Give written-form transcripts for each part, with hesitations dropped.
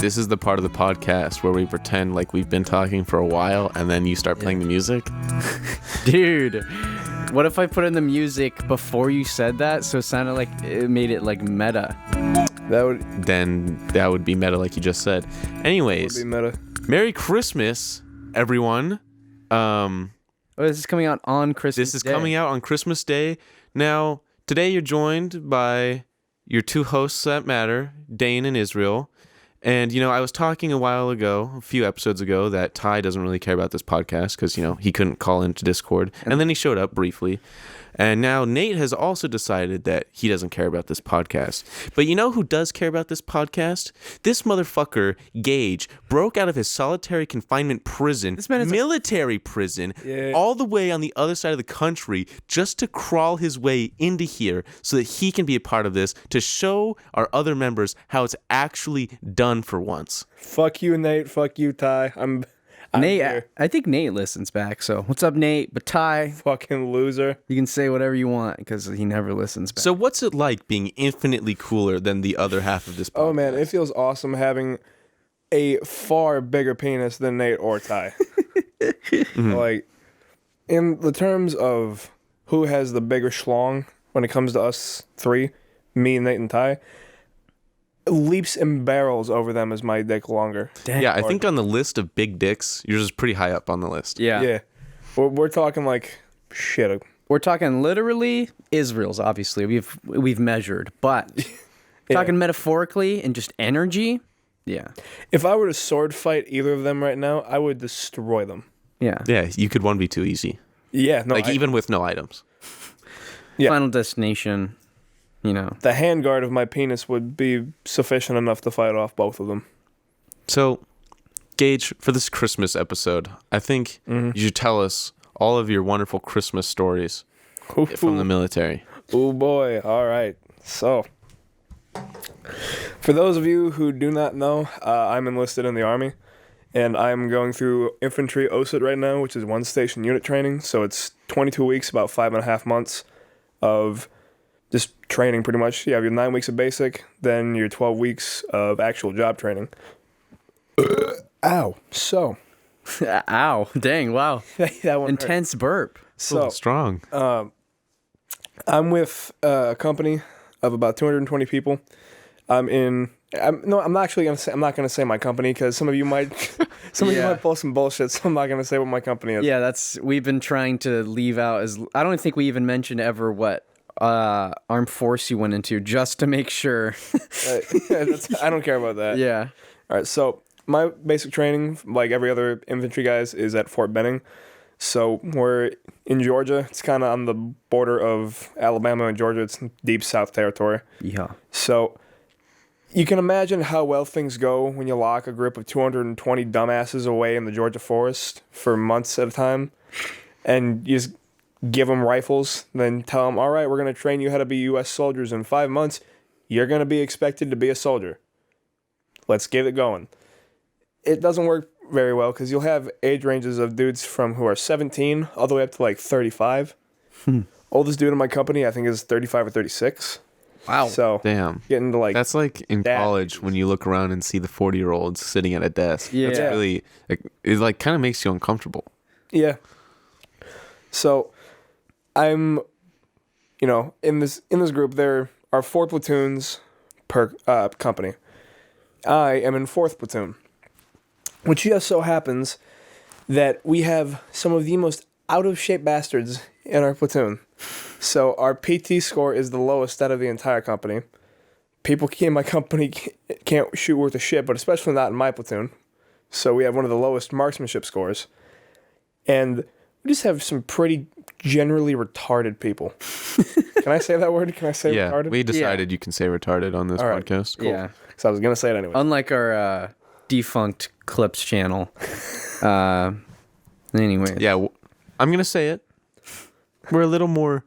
this is the part of the podcast where we pretend like we've been talking for a while, and then you start playing the music. Dude, what if I put in the music before you said that, so it sounded like it made it like meta? That That would be meta, like you just said. Anyways, would be meta. Merry Christmas, everyone. This is coming out on Christmas Day. Coming out on Christmas Day. Now, today you're joined by your two hosts that matter, Dane and Israel. And, I was talking a few episodes ago, that Ty doesn't really care about this podcast because, he couldn't call into Discord. And then he showed up briefly. And now Nate has also decided that he doesn't care about this podcast. But you know who does care about this podcast? This motherfucker, Gage, broke out of his solitary confinement prison, military prison, all the way on the other side of the country just to crawl his way into here so that he can be a part of this, to show our other members how it's actually done for once. Fuck you, Nate. Fuck you, Ty. I'm Nate, here. I think Nate listens back, so what's up, Nate? But Ty, Fucking loser. you can say whatever you want because he never listens back. So what's it like being infinitely cooler than the other half of this podcast? Oh, man, it feels awesome having a far bigger penis than Nate or Ty. Like, in the terms of who has the bigger schlong when it comes to us three, me, Nate, and Ty, leaps and barrels over them is my dick longer. Dang. Yeah, I think on the list of big dicks, yours is pretty high up on the list. Yeah. We're talking like shit. We're talking literally Israel's, obviously. We've measured, but talking metaphorically and just energy, yeah. If I were to sword fight either of them right now, I would destroy them. Yeah. Yeah, you could 1v2 easy. Yeah, no, even with no items. Yeah. Final Destination, the handguard of my penis would be sufficient enough to fight off both of them. So, Gage, for this Christmas episode, I think you should tell us all of your wonderful Christmas stories from the military. Oh boy, all right. So, for those of you who do not know, I'm enlisted in the Army, and I'm going through infantry OSUT right now, which is one station unit training. So it's 22 weeks, about 5.5 months of just training pretty much. You have your 9 weeks of basic, then your 12 weeks of actual job training. Ow. So. Ow. Dang, wow. That one Intense burp. So Strong. I'm with a company of about 220 people. I'm not gonna say my company because some of you might pull some bullshit, so I'm not gonna say what my company is. Yeah, we've been trying to leave out I don't think we even mentioned ever what armed force you went into, just to make sure. I don't care about that. Yeah. All right, so my basic training, like every other infantry guys, is at Fort Benning. So we're in Georgia. It's kind of on the border of Alabama and Georgia. It's deep South territory. Yeah. So you can imagine how well things go when you lock a group of 220 dumbasses away in the Georgia forest for months at a time, and you just give them rifles, then tell them, all right, we're going to train you how to be U.S. soldiers in 5 months. You're going to be expected to be a soldier. Let's get it going. It doesn't work very well because you'll have age ranges of dudes from who are 17 all the way up to like 35. Oldest dude in my company, I think, is 35 or 36. Wow. So Damn. getting to like That's like in college when you look around and see the 40-year-olds sitting at a desk. Yeah. That's really, it kind of makes you uncomfortable. Yeah. So I'm, in this group, there are 4 platoons per company. I am in 4th platoon, which just so happens that we have some of the most out-of-shape bastards in our platoon. So our PT score is the lowest out of the entire company. People in my company can't shoot worth a shit, but especially not in my platoon. So we have one of the lowest marksmanship scores. And we just have some pretty generally retarded people. Can I say that word? Can I say retarded? We decided you can say retarded on this podcast. Cool. Yeah. Because I was going to say it anyway. Unlike our defunct Clips channel. Anyway. Yeah, I'm going to say it. We're a little more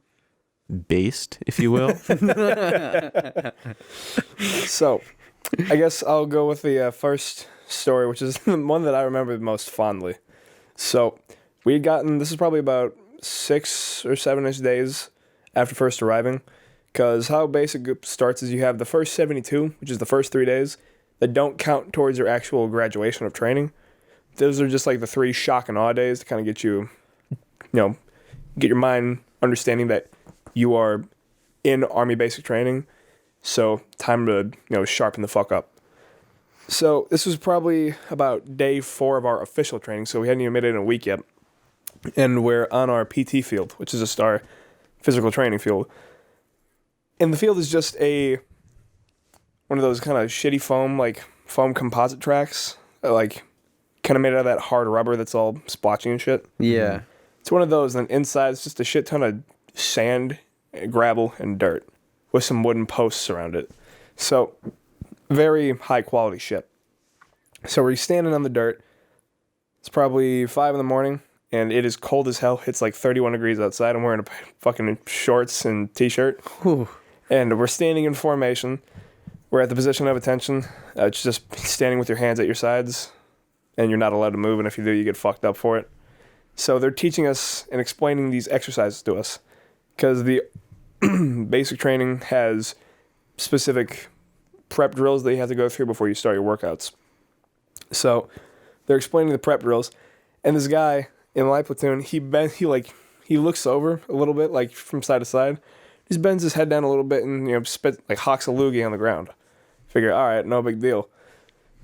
based, if you will. So, I guess I'll go with the first story, which is the one that I remember most fondly. So, we had gotten, this is probably about 6 or 7-ish days after first arriving, because how basic group starts is you have the first 72, which is the first 3 days. that don't count towards your actual graduation of training. Those are just like the 3 shock and awe days to kind of get you, get your mind understanding that you are in Army basic training. So time to, sharpen the fuck up. So this was probably about day 4 of our official training. So we hadn't even made it in a week yet. And we're on our PT field, which is just our physical training field. And the field is just one of those kind of shitty foam composite tracks, like kind of made out of that hard rubber that's all splotchy and shit. Yeah. It's one of those, and inside it's just a shit ton of sand, gravel, and dirt with some wooden posts around it. So, very high quality shit. So we're standing on the dirt. It's probably 5 in the morning, and it is cold as hell. It's like 31 degrees outside. I'm wearing a fucking shorts and t-shirt. Whew. And we're standing in formation. We're at the position of attention. It's just standing with your hands at your sides, and you're not allowed to move, and if you do, you get fucked up for it. So they're teaching us and explaining these exercises to us, because the basic training has specific prep drills that you have to go through before you start your workouts. So they're explaining the prep drills, and this guy in my platoon, he looks over a little bit, like from side to side. He just bends his head down a little bit and spit like hawks a loogie on the ground. Figure, all right, no big deal.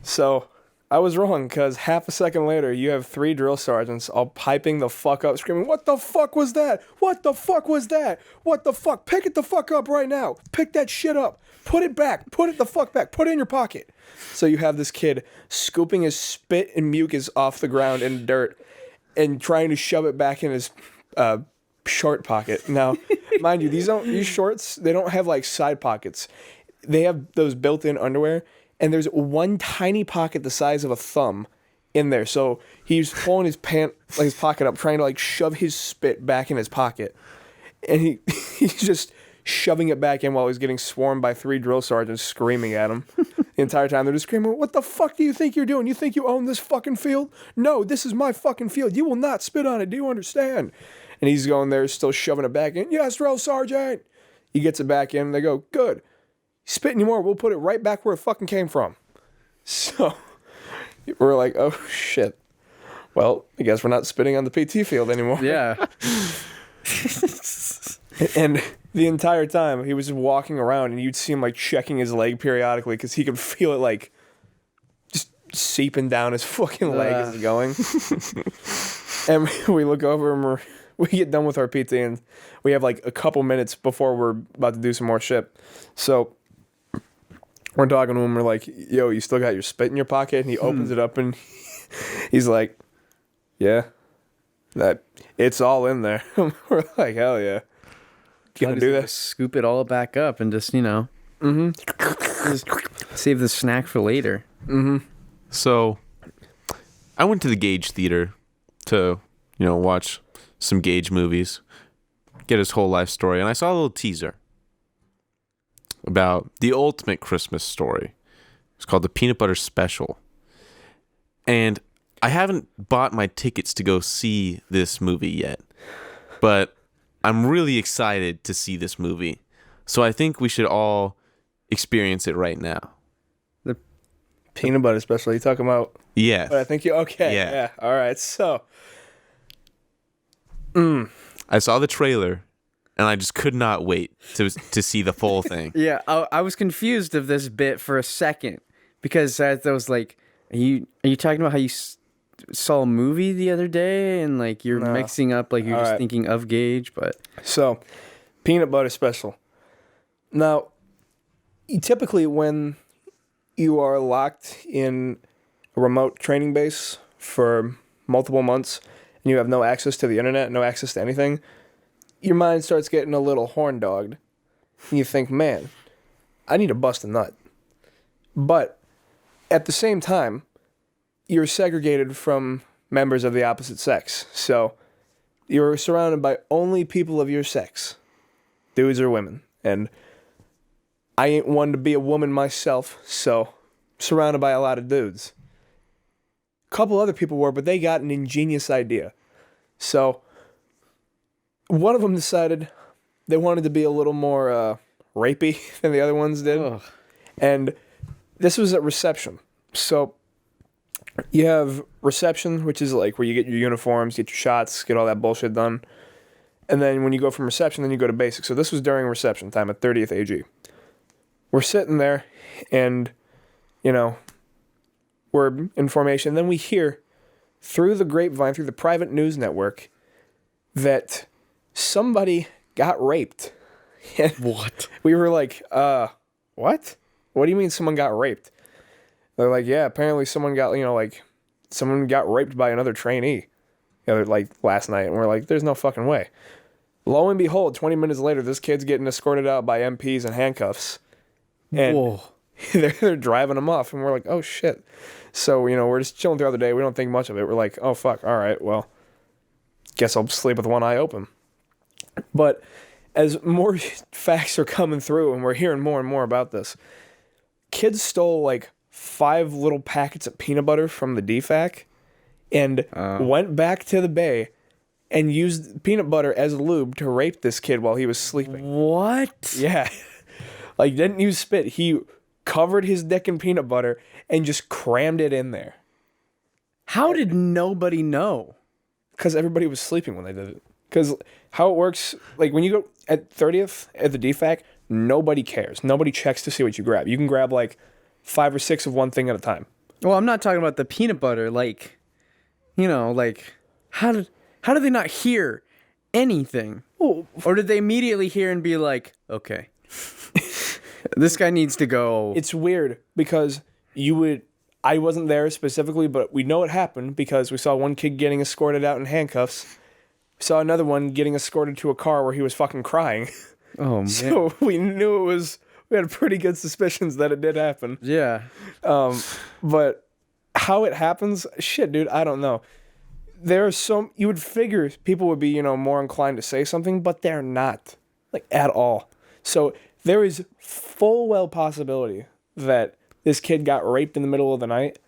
So I was wrong, because half a second later, you have 3 drill sergeants all piping the fuck up, screaming, "What the fuck was that? What the fuck was that? What the fuck? Pick it the fuck up right now. Pick that shit up. Put it back. Put it the fuck back. Put it in your pocket." So you have this kid scooping his spit and mucus off the ground in dirt and trying to shove it back in his short pocket. Now, mind you, these shorts, they don't have like side pockets. They have those built-in underwear. And there's one tiny pocket the size of a thumb in there. So he's pulling his pocket up, trying to like shove his spit back in his pocket. And he's just shoving it back in while he's getting swarmed by 3 drill sergeants screaming at him. The entire time they're just screaming, "What the fuck do you think you're doing? You think you own this fucking field? No, this is my fucking field. You will not spit on it. Do you understand?" And he's going there still shoving it back in. "Yes, drill sergeant." He gets it back in. They go, "Good. Spit anymore, we'll put it right back where it fucking came from." So we're like, oh shit. Well, I guess we're not spitting on the PT field anymore. Yeah. And the entire time he was just walking around, and you'd see him like checking his leg periodically because he could feel it like just seeping down his fucking leg as it's going. And we look over and we get done with our PT, and we have like a couple minutes before we're about to do some more shit. So we're talking to him. We're like, "Yo, you still got your spit in your pocket?" And he opens it up, and he's like, "Yeah, that it's all in there." We're like, "Hell yeah, you gonna do that?" Scoop it all back up and just just save the snack for later. So I went to the Gage theater to watch some Gage movies, get his whole life story, and I saw a little teaser about the ultimate Christmas story. It's called the Peanut Butter Special. And I haven't bought my tickets to go see this movie yet, but I'm really excited to see this movie. So I think we should all experience it right now. The Peanut Butter Special, you talking about? Yeah. But I think okay. Yeah. All right. So I saw the trailer, and I just could not wait to see the full thing. Yeah, I was confused of this bit for a second, because I was like, are you talking about how you saw a movie the other day and like you're mixing up, like you're just thinking of Gage? But so, Peanut Butter Special. Now, typically when you are locked in a remote training base for multiple months and you have no access to the internet, no access to anything, your mind starts getting a little horn dogged. And you think, man, I need to bust a nut. But at the same time, you're segregated from members of the opposite sex. So you're surrounded by only people of your sex, dudes or women. And I ain't one to be a woman myself, so surrounded by a lot of dudes. A couple other people were, but they got an ingenious idea. So one of them decided they wanted to be a little more rapey than the other ones did. Ugh. And this was at reception. So you have reception, which is like where you get your uniforms, get your shots, get all that bullshit done. And then when you go from reception, then you go to basic. So this was during reception time at 30th AG. We're sitting there and, we're in formation. Then we hear through the grapevine, through the private news network, that somebody got raped. What? We were like, what? What do you mean someone got raped? They're like, yeah, apparently someone got, someone got raped by another trainee, last night. And we're like, there's no fucking way. Lo and behold, 20 minutes later, this kid's getting escorted out by MPs in handcuffs. And Whoa. they're driving him off. And we're like, oh, shit. So, we're just chilling throughout the day. We don't think much of it. We're like, oh, fuck. All right, well, guess I'll sleep with one eye open. But as more facts are coming through and we're hearing more and more about this, kids stole 5 little packets of peanut butter from the DFAC and went back to the bay and used peanut butter as lube to rape this kid while he was sleeping. What? Yeah. Didn't use spit. He covered his dick in peanut butter and just crammed it in there. How did nobody know? Because everybody was sleeping when they did it. Because how it works, when you go at 30th at the DFAC, nobody cares. Nobody checks to see what you grab. You can grab 5 or 6 of one thing at a time. Well, I'm not talking about the peanut butter. How did they not hear anything? Well, or did they immediately hear and be like, okay, this guy needs to go? It's weird because I wasn't there specifically, but we know it happened because we saw one kid getting escorted out in handcuffs. We saw another one getting escorted to a car where he was fucking crying. Oh, man. So we knew we had pretty good suspicions that it did happen. Yeah. But how it happens, shit, dude, I don't know. You would figure people would be, more inclined to say something, but they're not, at all. So there is full well possibility that this kid got raped in the middle of the night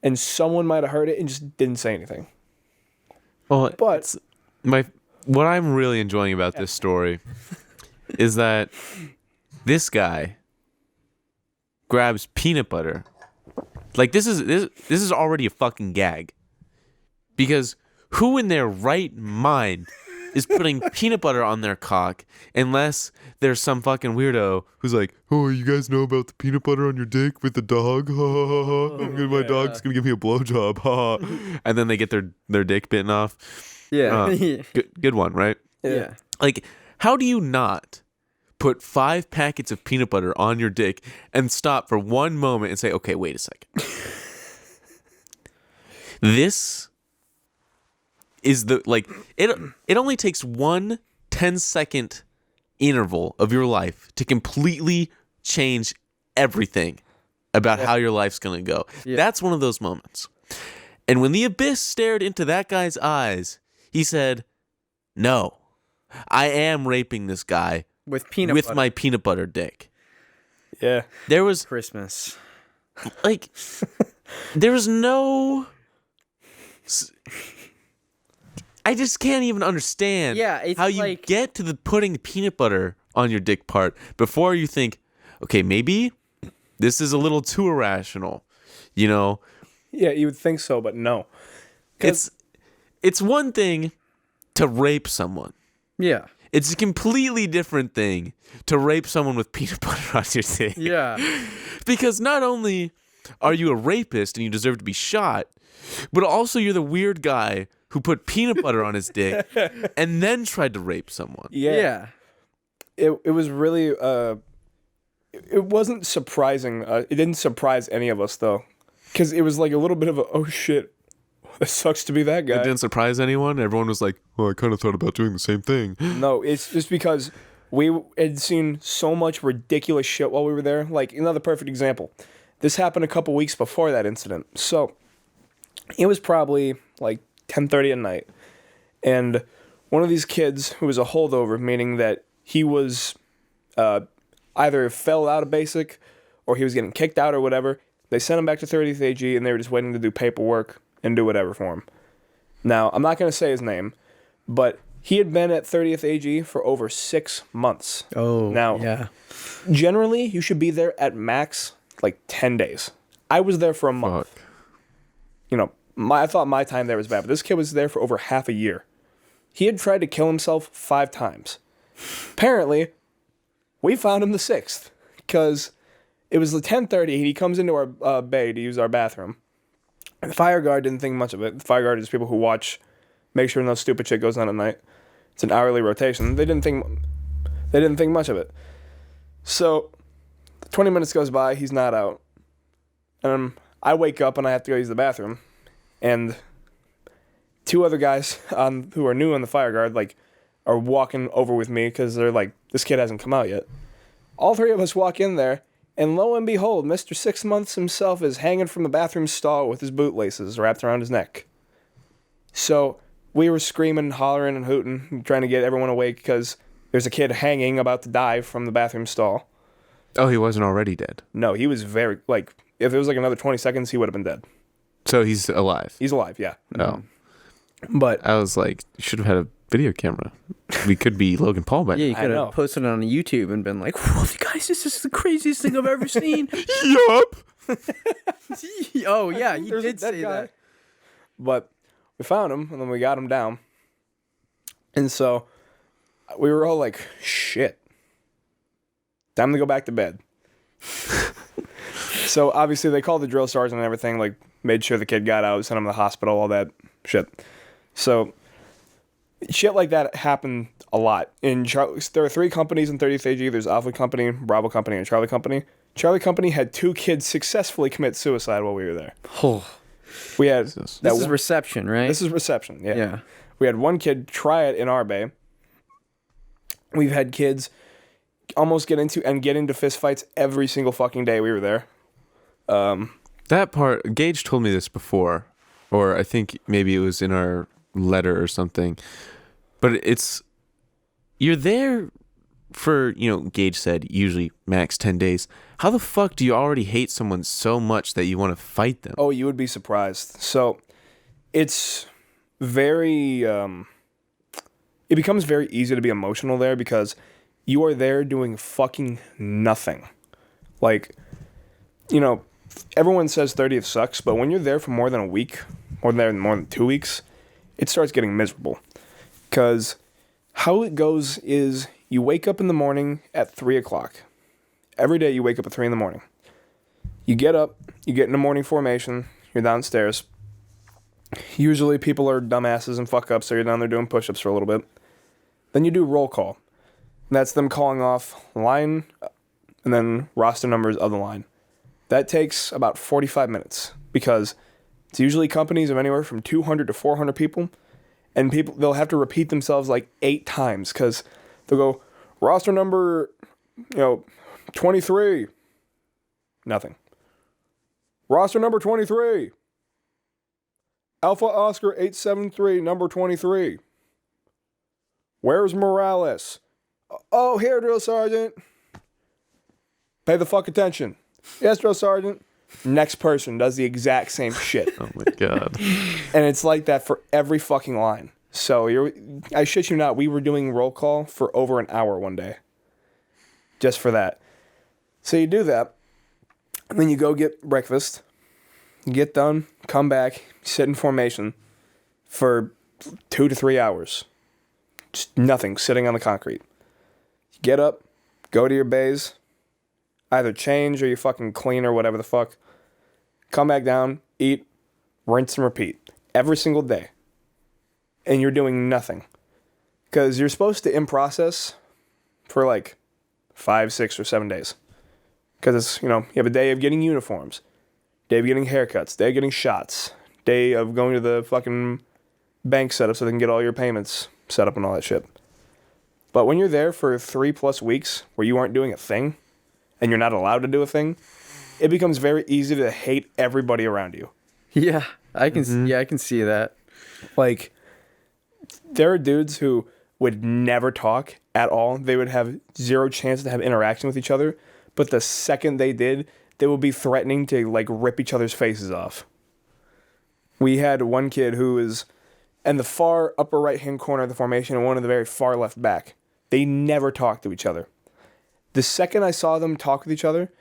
and someone might have heard it and just didn't say anything. Well, but what I'm really enjoying about this story is that this guy grabs peanut butter. This is already a fucking gag. Because who in their right mind is putting peanut butter on their cock unless there's some fucking weirdo who's like, oh, you guys know about the peanut butter on your dick with the dog? My dog's going to give me a blowjob. And then they get their dick bitten off. Yeah. Good one, right? Yeah. How do you not put 5 packets of peanut butter on your dick and stop for one moment and say, okay, wait a second. This is it only takes 1 10-second interval of your life to completely change everything about how your life's going to go. Yeah. That's one of those moments. And when the abyss stared into that guy's eyes, he said, no, I am raping this guy with my peanut butter dick. Yeah. There was Christmas. There was no... I just can't even understand how you get to the putting peanut butter on your dick part before you think, okay, maybe this is a little too irrational, Yeah, you would think so, but no. It's one thing to rape someone. Yeah. It's a completely different thing to rape someone with peanut butter on your dick. Yeah. Because not only are you a rapist and you deserve to be shot, but also you're the weird guy who put peanut butter on his dick and then tried to rape someone. Yeah. It was really it wasn't surprising. It didn't surprise any of us though, because it was a little bit of a oh shit, it sucks to be that guy. It didn't surprise anyone. Everyone was like, "Well, I kind of thought about doing the same thing." No, it's just because we had seen so much ridiculous shit while we were there. Another perfect example. This happened a couple weeks before that incident. So it was probably 10:30 at night, and one of these kids who was a holdover, meaning that he was either fell out of basic or he was getting kicked out or whatever, they sent him back to 30th AG and they were just waiting to do paperwork and do whatever for him. Now, I'm not going to say his name, but he had been at 30th AG for over 6 months. Oh, now, yeah. Generally, you should be there at max like 10 days. I was there for a month. Fuck. You know, I thought my time there was bad, but this kid was there for over half a year. He had tried to kill himself 5 times. Apparently, we found him the 6th because it was the 10:30 and he comes into our bay to use our bathroom. And the fire guard didn't think much of it. The fire guard is people who watch, make sure no stupid shit goes on at night. It's an hourly rotation. They didn't think much of it. So 20 minutes goes by, he's not out. I wake up and I have to go use the bathroom. And 2 other guys who are new on the fire guard are walking over with me because they're like, this kid hasn't come out yet. All 3 of us walk in there, and lo and behold, Mr. 6 Months himself is hanging from the bathroom stall with his bootlaces wrapped around his neck. So we were screaming, hollering, and hooting, trying to get everyone awake because there's a kid hanging about to die from the bathroom stall. Oh, he wasn't already dead. No, he was very, if it was another 20 seconds, he would have been dead. So he's alive. He's alive, yeah. Oh. But I was like, you should have had a video camera. We could be Logan Paul by now. Yeah, you could have posted it on YouTube and been like, whoa, guys, this is the craziest thing I've ever seen. Yup. Oh, yeah, he There's did say that. But we found him, and then we got him down. And so we were all like, shit. Time to go back to bed. So obviously they called the drill sergeant and everything, made sure the kid got out, sent him to the hospital, all that shit. So shit like that happened a lot. There are 3 companies in 30th AG. There's Alpha Company, Bravo Company, and Charlie Company. Charlie Company had 2 kids successfully commit suicide while we were there. Oh. We had This is reception, right? This is reception, yeah. Yeah. We had 1 kid try it in our bay. We've had kids almost get into fistfights every single fucking day we were there. That part, Gage told me this before, or I think maybe it was in our letter or something. But you're there for, Gage said, usually max 10 days. How the fuck do you already hate someone so much that you want to fight them? Oh, you would be surprised. So it's very, it becomes very easy to be emotional there because you are there doing fucking nothing. Everyone says 30th sucks, but when you're there for more than a week, or more than 2 weeks, it starts getting miserable. Because how it goes is you wake up in the morning at 3 o'clock. Every day you wake up at 3 in the morning. You get up, you get into morning formation, you're downstairs. Usually people are dumbasses and fuck ups, so you're down there doing push-ups for a little bit. Then you do roll call. And that's them calling off line and then roster numbers of the line. That takes about 45 minutes because it's usually companies of anywhere from 200 to 400 people, and they'll have to repeat themselves 8 times because they'll go, roster number, 23. Nothing. Roster number 23. Alpha Oscar 873, number 23. Where's Morales? Oh, here, drill sergeant. Pay the fuck attention. Yes, drill sergeant. Next person does the exact same shit. Oh my god. And it's like that for every fucking line. So I shit you not, we were doing roll call for over an hour one day. Just for that. So you do that, and then you go get breakfast, you get done, come back, sit in formation for 2 to 3 hours. Just nothing, sitting on the concrete. You get up, go to your bays, either change or you fucking clean or whatever the fuck. Come back down, eat, rinse and repeat. Every single day. And you're doing nothing. Because you're supposed to in process for 5, 6, or 7 days. Because it's, you have a day of getting uniforms, day of getting haircuts, day of getting shots, day of going to the fucking bank setup so they can get all your payments set up and all that shit. But when you're there for 3+ weeks where you aren't doing a thing, and you're not allowed to do a thing, it becomes very easy to hate everybody around you. Yeah, I can. I can see that. There are dudes who would never talk at all. They would have 0 chance to have interaction with each other. But the second they did, they would be threatening to rip each other's faces off. We had one kid who was in the far upper right-hand corner of the formation and one in the very far left back. They never talked to each other. The second I saw them talk with each other,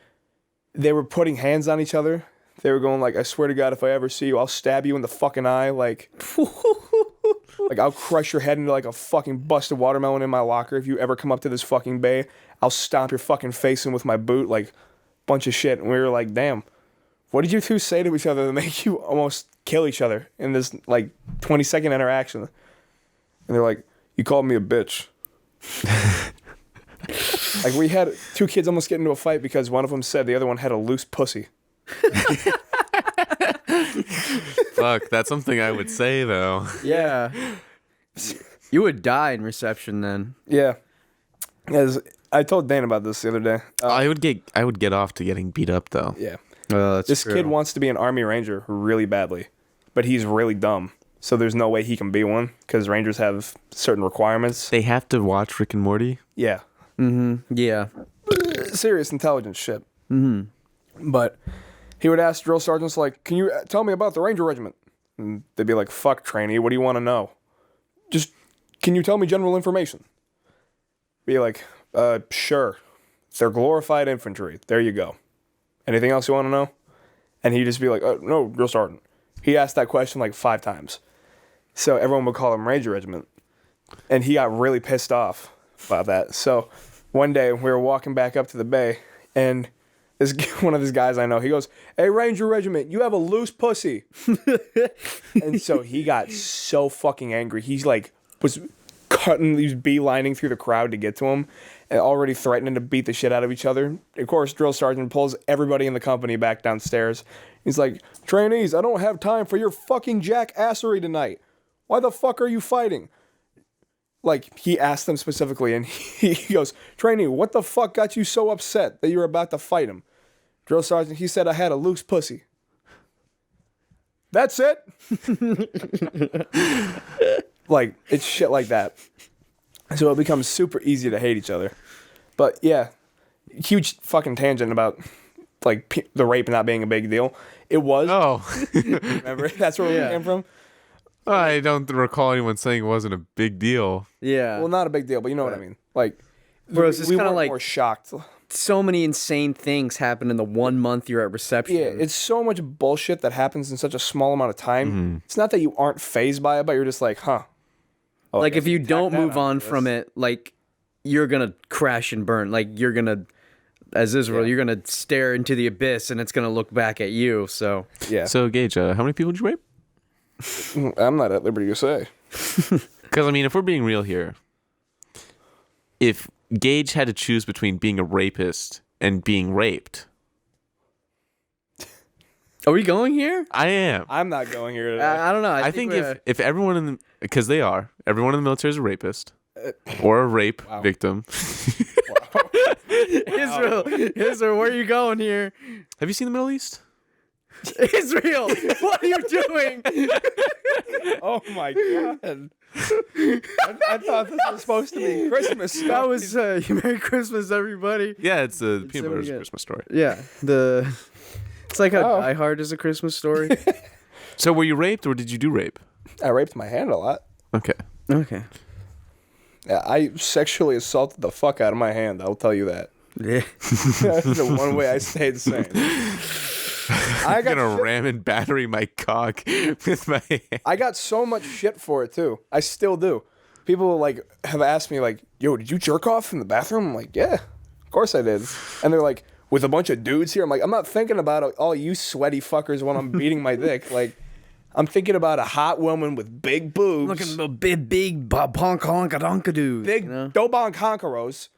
they were putting hands on each other. They were going like, I swear to God, if I ever see you, I'll stab you in the fucking eye. Like I'll crush your head into like a fucking busted watermelon in my locker. If you ever come up to this fucking bay, I'll stomp your fucking face in with my boot. Like, bunch of shit. And we were like, damn, what did you two say to each other to make you almost kill each other in this like 20-second interaction? And they're like, you called me a bitch. Like, we had 2 kids almost get into a fight because one of them said the other one had a loose pussy. Fuck, that's something I would say though. Yeah. You would die in reception then. Yeah. As I told Dane about this the other day. I would get off to getting beat up though. Yeah. That's This true. kid wants to be an Army Ranger really badly, but he's really dumb. So there's no way he can be one because Rangers have certain requirements. They have to watch Rick and Morty. Yeah. Yeah. Serious intelligence shit. But he would ask drill sergeants like, can you tell me about the Ranger Regiment? And they'd be like, fuck, trainee, what do you want to know? Just, can you tell me general information? Be like, sure. They're glorified infantry. There you go. Anything else you want to know? And he'd just be like, no, drill sergeant. He asked that question like 5 times. So everyone would call him Ranger Regiment. And he got really pissed off about that. So one day we were walking back up to the bay, and this one of these guys I know, he goes, hey, Ranger Regiment, you have a loose pussy. And so he got so fucking angry. He's like, was beelining through the crowd to get to him and already threatening to beat the shit out of each other. Of course, drill sergeant pulls everybody in the company back downstairs. He's like, trainees, I don't have time for your fucking jackassery tonight. Why the fuck are you fighting? Like, he asked them specifically, and he goes, trainee, what the fuck got you so upset that you were about to fight him? Drill sergeant, he said I had a loose pussy. That's it. Like, it's shit like that. So it becomes super easy to hate each other. But yeah, huge fucking tangent about like the rape not being a big deal. It was. Oh. Remember? That's where we came from. I don't recall anyone saying it wasn't a big deal. Yeah. Well, not a big deal, but you know what I mean. Like, Bro, it's just we kinda were like- more shocked. So many insane things happen in the 1 month you're at reception. Yeah, it's so much bullshit that happens in such a small amount of time. It's not that you aren't fazed by it, but you're just like, huh. Oh, like, if you don't that move onto on this. from it, like, you're gonna crash and burn. Like, you're gonna, as Israel, you're gonna stare into the abyss, and it's gonna look back at you. So Yeah. So Gage, how many people did you rape? I'm not at liberty to say. Because I mean, if we're being real here, if Gage had to choose between being a rapist and being raped, are we going here? I am. I'm not going here today. I don't know. I think if everyone in the, because they are, everyone in the military is a rapist or a rape victim. Israel, where are you going here? Have you seen the Middle East? Israel, what are you doing? Oh my god! I thought this was supposed to be Christmas. That was Merry Christmas, everybody. Yeah, it's a peanut so butter's a good. Christmas story. Yeah, it's like how Die Hard is a Christmas story. So were you raped or did you do rape? I raped my hand a lot. Okay. Okay. Yeah, I sexually assaulted the fuck out of my hand. I'll tell you that. Yeah. That's the one way I stayed sane. I'm gonna ram and battery my cock with my hand. I got so much shit for it too. I still do. People like have asked me like, "Yo, did you jerk off in the bathroom?" I'm like, "Yeah, of course I did." And they're like, "With a bunch of dudes here?" I'm like, "I'm not thinking about all you sweaty fuckers when I'm beating my dick. Like, I'm thinking about a hot woman with big boobs, Look at the big honka dude. big you know? dobon conqueros.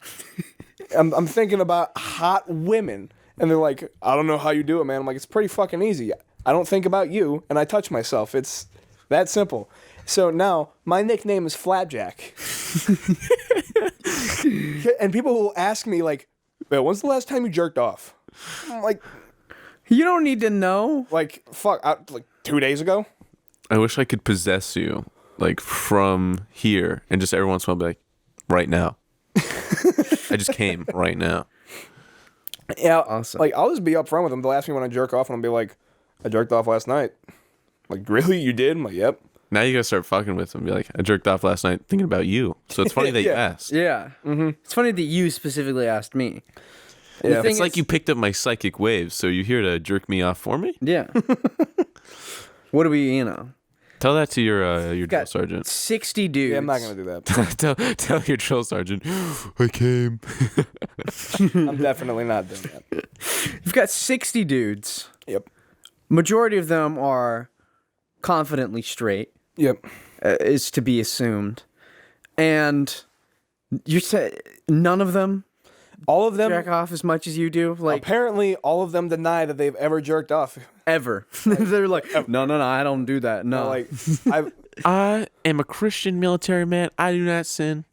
I'm thinking about hot women." And they're like, "I don't know how you do it, man." I'm like, "It's pretty fucking easy. I don't think about you, and I touch myself. It's that simple." So now, my nickname is Flapjack. And people will ask me, like, "Man, when's the last time you jerked off?" I'm like, You don't need to know. like 2 days ago? I wish I could possess you, like from here, and just every once in a while be like, right now. I just came right now. Yeah, Awesome. like, I'll just be upfront with them. They'll ask me when I jerk off, and I'll be like, "I jerked off last night." Like, "Really? You did?" I'm like, "Yep." Now you gotta start fucking with them. Be like, I jerked off last night thinking about you. So it's funny that you Yeah. asked. Yeah. It's funny that you specifically asked me. Yeah. thing It's like you picked up my psychic waves, so you're here to jerk me off for me? Yeah. What do we, Tell that to your drill got sergeant. 60 dudes. Yeah, I'm not gonna do that. tell your drill sergeant, I came. I'm definitely not doing that. You've got 60 dudes. Yep. Majority of them are confidently straight, Yep. is to be assumed. And you said none of them All of them. jack off as much as you do? Like, Apparently, all of them deny that they've ever jerked off. ever. They're like, no, I don't do that. No. Like, I've, I am a Christian military man. I do not sin.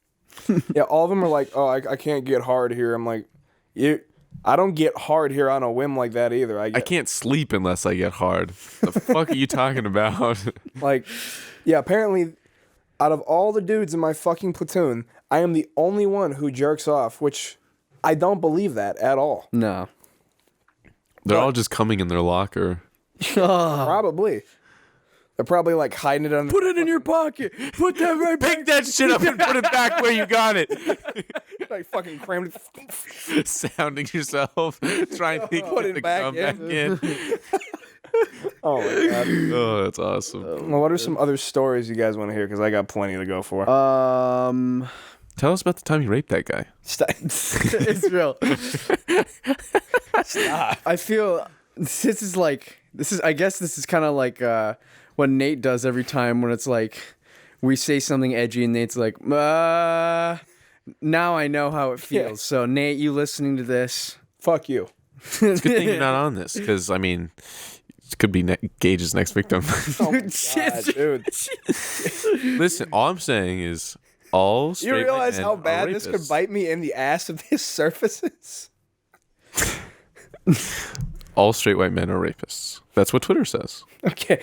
yeah, all of them are like, oh, I can't get hard here. I'm like, I don't get hard here on a whim like that either. I can't sleep unless I get hard. The fuck are you talking about? Like, yeah, apparently, out of all the dudes in my fucking platoon, I am the only one who jerks off, which I don't believe that at all. No. They're all just coming in their locker. Probably. They're probably like hiding it under. Put it in your pocket. Put that right back. Pick that shit up and put it back where you got it. Like fucking crammed it. Sounding yourself, trying to Put get it the back gum in. back in. Oh my god. Oh, that's awesome. Well, what are some other stories you guys want to hear? Because I got plenty to go for. Tell us about the time you raped that guy. It's real. Stop. I feel I guess this is kind of like what Nate does every time when it's like we say something edgy and Nate's like, now I know how it feels. Yeah. So Nate, you listening to this? Fuck you. It's a good thing you're not on this, because I mean, it could be Gage's next victim. Oh my god, dude. Listen, all I'm saying is all straight You realize white men how are bad this could rapists. bite me in the ass if this surfaces? All straight white men are rapists. That's what Twitter says. Okay.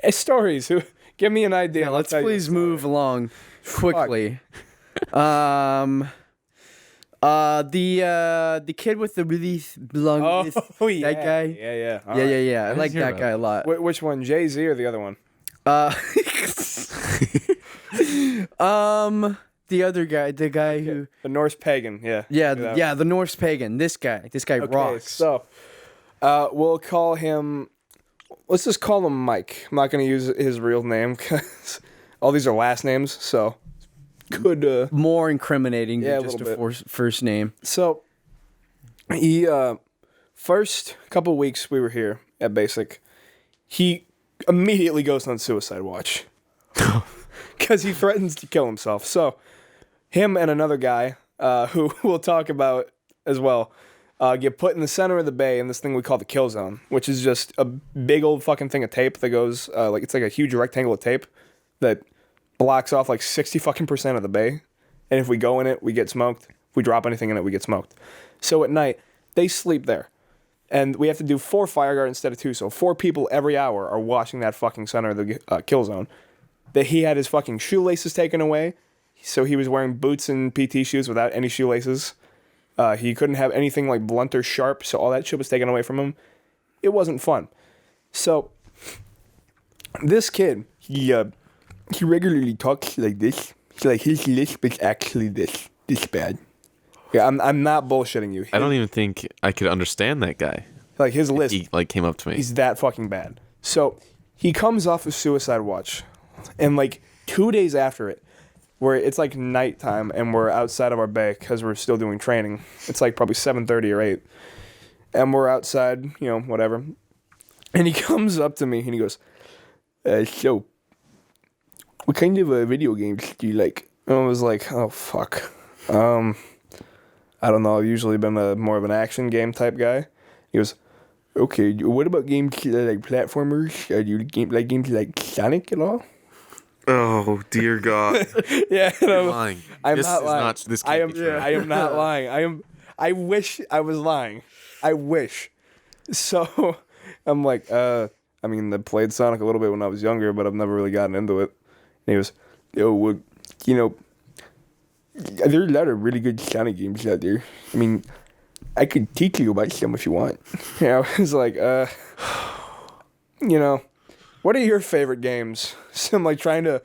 Stories. Give me an idea. Yeah, I'll let's tell you please a story. move along quickly. The kid with the really long Oh yeah. that guy. Yeah. All Yeah, right. yeah, yeah. I didn't like hear that about guy a lot. Which one, Jay-Z or the other one? The other guy, the guy who, The Norse pagan. Yeah. yeah, the Norse pagan. This guy Okay, rocks. so we'll call him. Let's just call him Mike. I'm not going to use his real name because all these are last names. So could More incriminating Yeah, than a just a little first name. So he first couple weeks we were here at Basic, he immediately goes on suicide watch because he threatens to kill himself. So him and another guy who we'll talk about as well get put in the center of the bay in this thing we call the kill zone, which is just a big old fucking thing of tape that goes like it's like a huge rectangle of tape that blocks off like 60% of the bay. And if we go in it, we get smoked. If we drop anything in it, we get smoked. So at night, they sleep there. And we have to do 4 fire guard instead of 2. So 4 people every hour are watching that fucking center of the kill zone. That he had his fucking shoelaces taken away. So he was wearing boots and PT shoes without any shoelaces. He couldn't have anything like blunt or sharp. So all that shit was taken away from him. It wasn't fun. So this kid, he regularly talks like this. So like his lisp is actually this bad. Yeah, I'm not bullshitting you. I don't even think I could understand that guy. Like his lisp, He like came up to me. he's that fucking bad. So he comes off of suicide watch, and like 2 days after it, where it's like nighttime and we're outside of our bay because we're still doing training. It's like probably 7:30 or 8, and we're outside, you know, whatever. And he comes up to me and he goes, "So, what kind of video games do you like?" And I was like, "Oh fuck, I don't know. I've usually been more of an action game type guy." He goes, "Okay, what about games like platformers? Do you like games like Sonic at all?" Oh dear God! Yeah, and You're lying. I'm This not is lying. not- this can't be true. I am not lying. I wish I was lying. I wish. So I'm like, I mean, I played Sonic a little bit when I was younger, but I've never really gotten into it. And he goes, "Yo, well, you know, there's a lot of really good Sonic games out there. I mean, I could teach you about some if you want." And I was like, you know, what are your favorite games? So I'm like I'm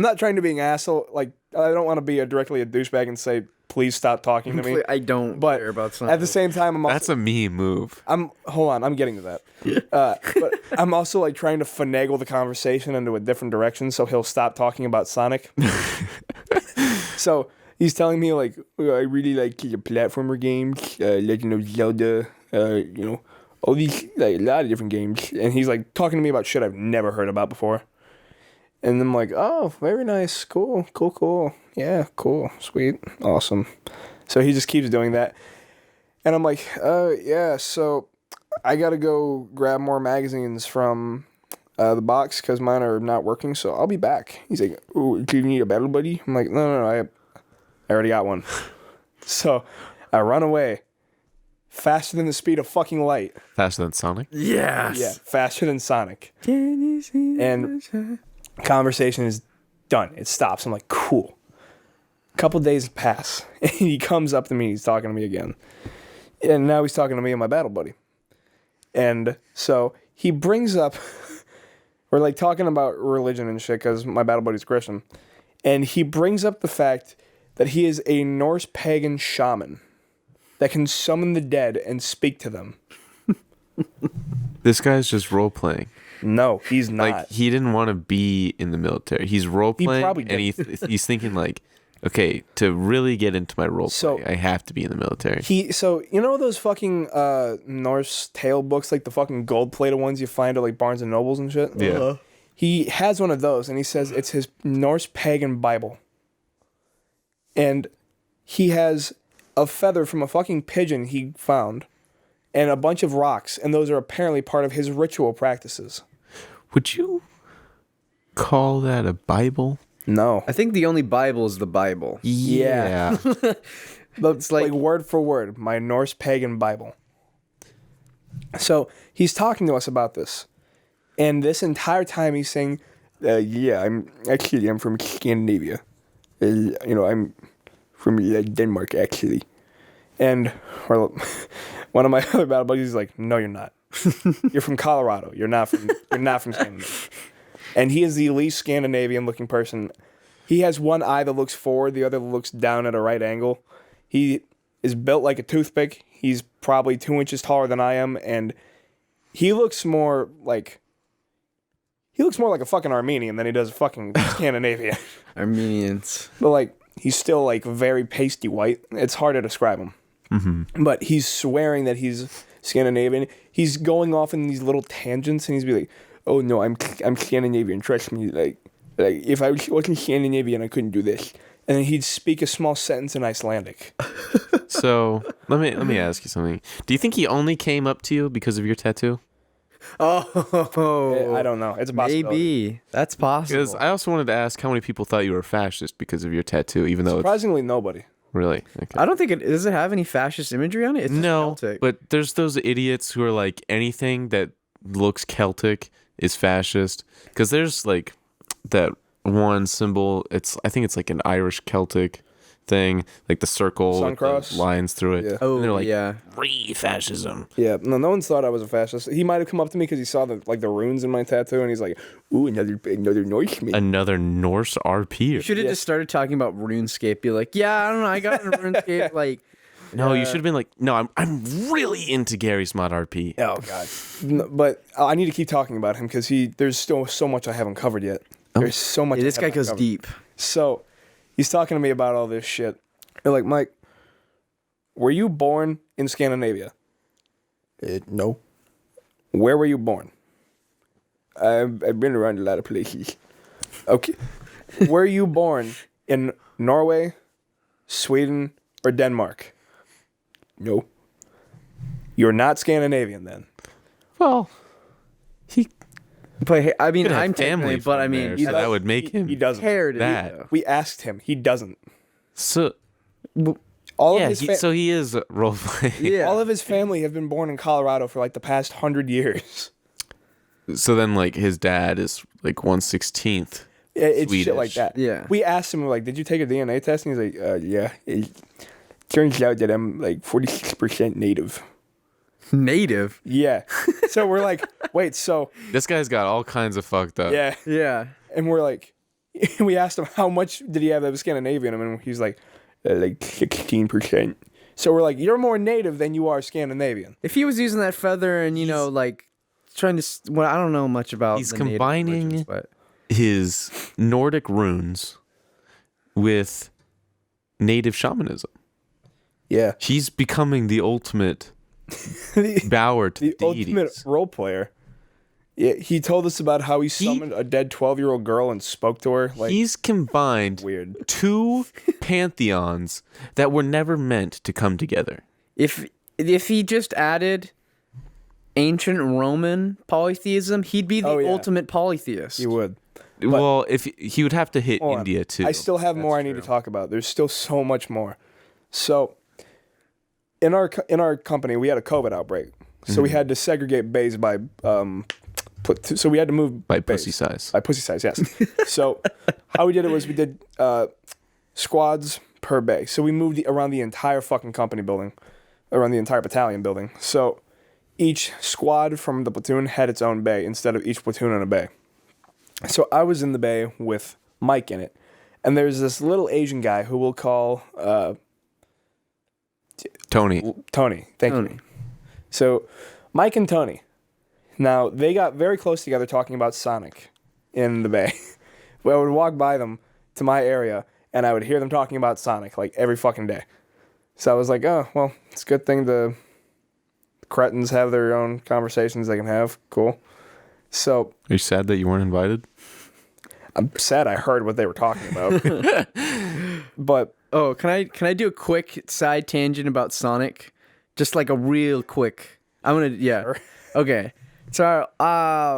not trying to be an asshole. Like, don't want to be directly a douchebag and say, please stop talking to me. I don't But care about something. at the same time, I'm also, That's a me move. hold on, I'm getting to that. But I'm also like trying to finagle the conversation into a different direction so he'll stop talking about Sonic. So he's telling me like, I really like the platformer games, Legend of Zelda, all these, like a lot of different games. And he's like talking to me about shit I've never heard about before. And I'm like, oh, very nice, cool. Yeah, cool, sweet, awesome. So he just keeps doing that. And I'm like, yeah, so I got to go grab more magazines from the box because mine are not working, so I'll be back. He's like, ooh, do you need a battle buddy? I'm like, no, I already got one. So I run away faster than the speed of fucking light. Faster than Sonic? Yes. Yeah, faster than Sonic. Can you see And conversation is done. It stops. I'm like, cool. A couple days pass, and he comes up to me. He's talking to me again. And now he's talking to me and my battle buddy. And so he brings up, we're like talking about religion and shit because my battle buddy's Christian. And he brings up the fact that he is a Norse pagan shaman that can summon the dead and speak to them. This guy's just role playing. No, he's not. Like, he didn't want to be in the military. He's role playing, probably and he's thinking like, okay, to really get into my role So- play, I have to be in the military. So you know those fucking Norse tale books, like the fucking gold-plated ones you find at like Barnes and Nobles and shit? Yeah. He has one of those, and he says it's his Norse pagan Bible. And he has a feather from a fucking pigeon he found, and a bunch of rocks, and those are apparently part of his ritual practices. Would you call that a Bible? No. I think the only Bible is the Bible. Yeah. But it's like word for word, my Norse pagan Bible. So he's talking to us about this. And this entire time he's saying, I'm from Scandinavia. I'm from Denmark, actually. And one of my other battle buddies is like, no, you're not. You're from Colorado. You're not from Scandinavia. And he is the least Scandinavian looking person. He has one eye that looks forward, the other looks down at a right angle. He is built like a toothpick. He's probably 2 inches taller than I am, and he looks more like a fucking Armenian than he does fucking Scandinavian. Armenians. But like, he's still like very pasty white. It's hard to describe him. Mm-hmm. But he's swearing that he's Scandinavian. He's going off in these little tangents, and he's be like, "Oh no, I'm Scandinavian. Trust me. Like if I wasn't Scandinavian, I couldn't do this." And then he'd speak a small sentence in Icelandic. So let me ask you something. Do you think he only came up to you because of your tattoo? Oh, I don't know. It's a possibility. maybe that's possible. Because I also wanted to ask how many people thought you were a fascist because of your tattoo, even though it's Surprisingly, nobody. really okay. I don't think does it have any fascist imagery on it. It's just No, Celtic. but there's those idiots who are like anything that looks Celtic is fascist. Because there's like that one symbol. I think it's like an Irish Celtic thing, like the circle Sun with cross? the lines through it. Yeah. Oh, and they're like, yeah. Fascism. Yeah, no one's thought I was a fascist. He might have come up to me because he saw the runes in my tattoo, and he's like, "Ooh, another Norseman." Another Norse RP. You should have just started talking about RuneScape. Be like, yeah, I don't know, I got in RuneScape. Like, No, you should have been like, no, I'm really into Gary's Mod RP. Oh God! No, but I need to keep talking about him because there's still so much I haven't covered yet. There's so much. yeah, this I guy haven't goes covered. deep. So he's talking to me about all this shit. They're like, Mike, were you born in Scandinavia? No. Where were you born? I've been around a lot of places. Okay. Were you born in Norway, Sweden, or Denmark? No. You're not Scandinavian then. Well, he But hey, I mean, could have I'm family family, but I from mean, there, he's so that would make him He doesn't. cared that. We asked him. He doesn't. So All yeah, of his so he is role playing. Yeah. all of his family have been born in Colorado for like the past 100 years. So then, like, his dad is like 1/16. Yeah, it's shit Swedish. like that. Yeah. We asked him, like, did you take a DNA test? And he's like, yeah. It turns out that I'm like 46% native. native. Yeah. So we're like, wait, so This guy's got all kinds of fucked up. yeah. Yeah. And we're like, we asked him how much did he have that was Scandinavian, and he's like 16%. So we're like, you're more native than you are Scandinavian. If he was using that feather and like trying to, well, I don't know much about. He's the native combining religions, but his Nordic runes with native shamanism. Yeah, He's becoming the ultimate bower to the deities. ultimate role player. Yeah, he told us about how he summoned a dead 12-year-old girl and spoke to her. Like, He's combined weird. two pantheons that were never meant to come together. if he just added ancient Roman polytheism, he'd be the ultimate polytheist. He would. Well, if he would have to hit Hold on. India too. I still have more I need to talk about. There's still so much more. So, in our company, we had a COVID outbreak, so we had to segregate bays by so we had to move by bays. pussy size. By pussy size, yes. So, how we did it was we did squads per bay. So we moved around the entire fucking company building, around the entire battalion building. So each squad from the platoon had its own bay instead of each platoon in a bay. So I was in the bay with Mike in it, and there's this little Asian guy who we'll call Tony. Tony. Thank you. So Mike and Tony. Now, they got very close together talking about Sonic in the bay. I would walk by them to my area, and I would hear them talking about Sonic, like, every fucking day. So I was like, oh, well, it's a good thing the cretins have their own conversations they can have. Cool. So... Are you sad that you weren't invited? I'm sad I heard what they were talking about. But... Oh, can I do a quick side tangent about Sonic? Just like a real quick... Yeah. Okay. So,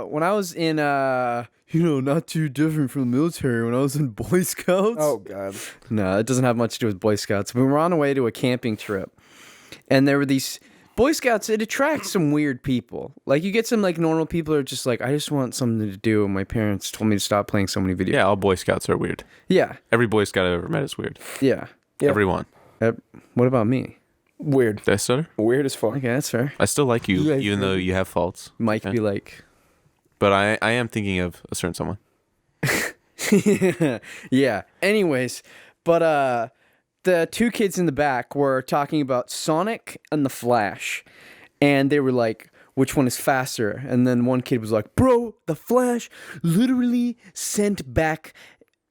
when I was in, not too different from the military, when I was in Boy Scouts. Oh, God. No, it doesn't have much to do with Boy Scouts. We were on our way to a camping trip, and there were these Boy Scouts. It attracts some weird people. Like, you get some, like, normal people who are just like, I just want something to do. My parents told me to stop playing so many video games. Yeah, all Boy Scouts are weird. Yeah. Every Boy Scout I've ever met is weird. Yeah. Everyone. What about me? Weird. Did I stutter? Weird as fuck. Okay, that's fair. I still like you, even though you have faults. Mike be like... But I am thinking of a certain someone. Yeah. Anyways, but the two kids in the back were talking about Sonic and the Flash, and they were like, which one is faster? And then one kid was like, bro, the Flash literally sent back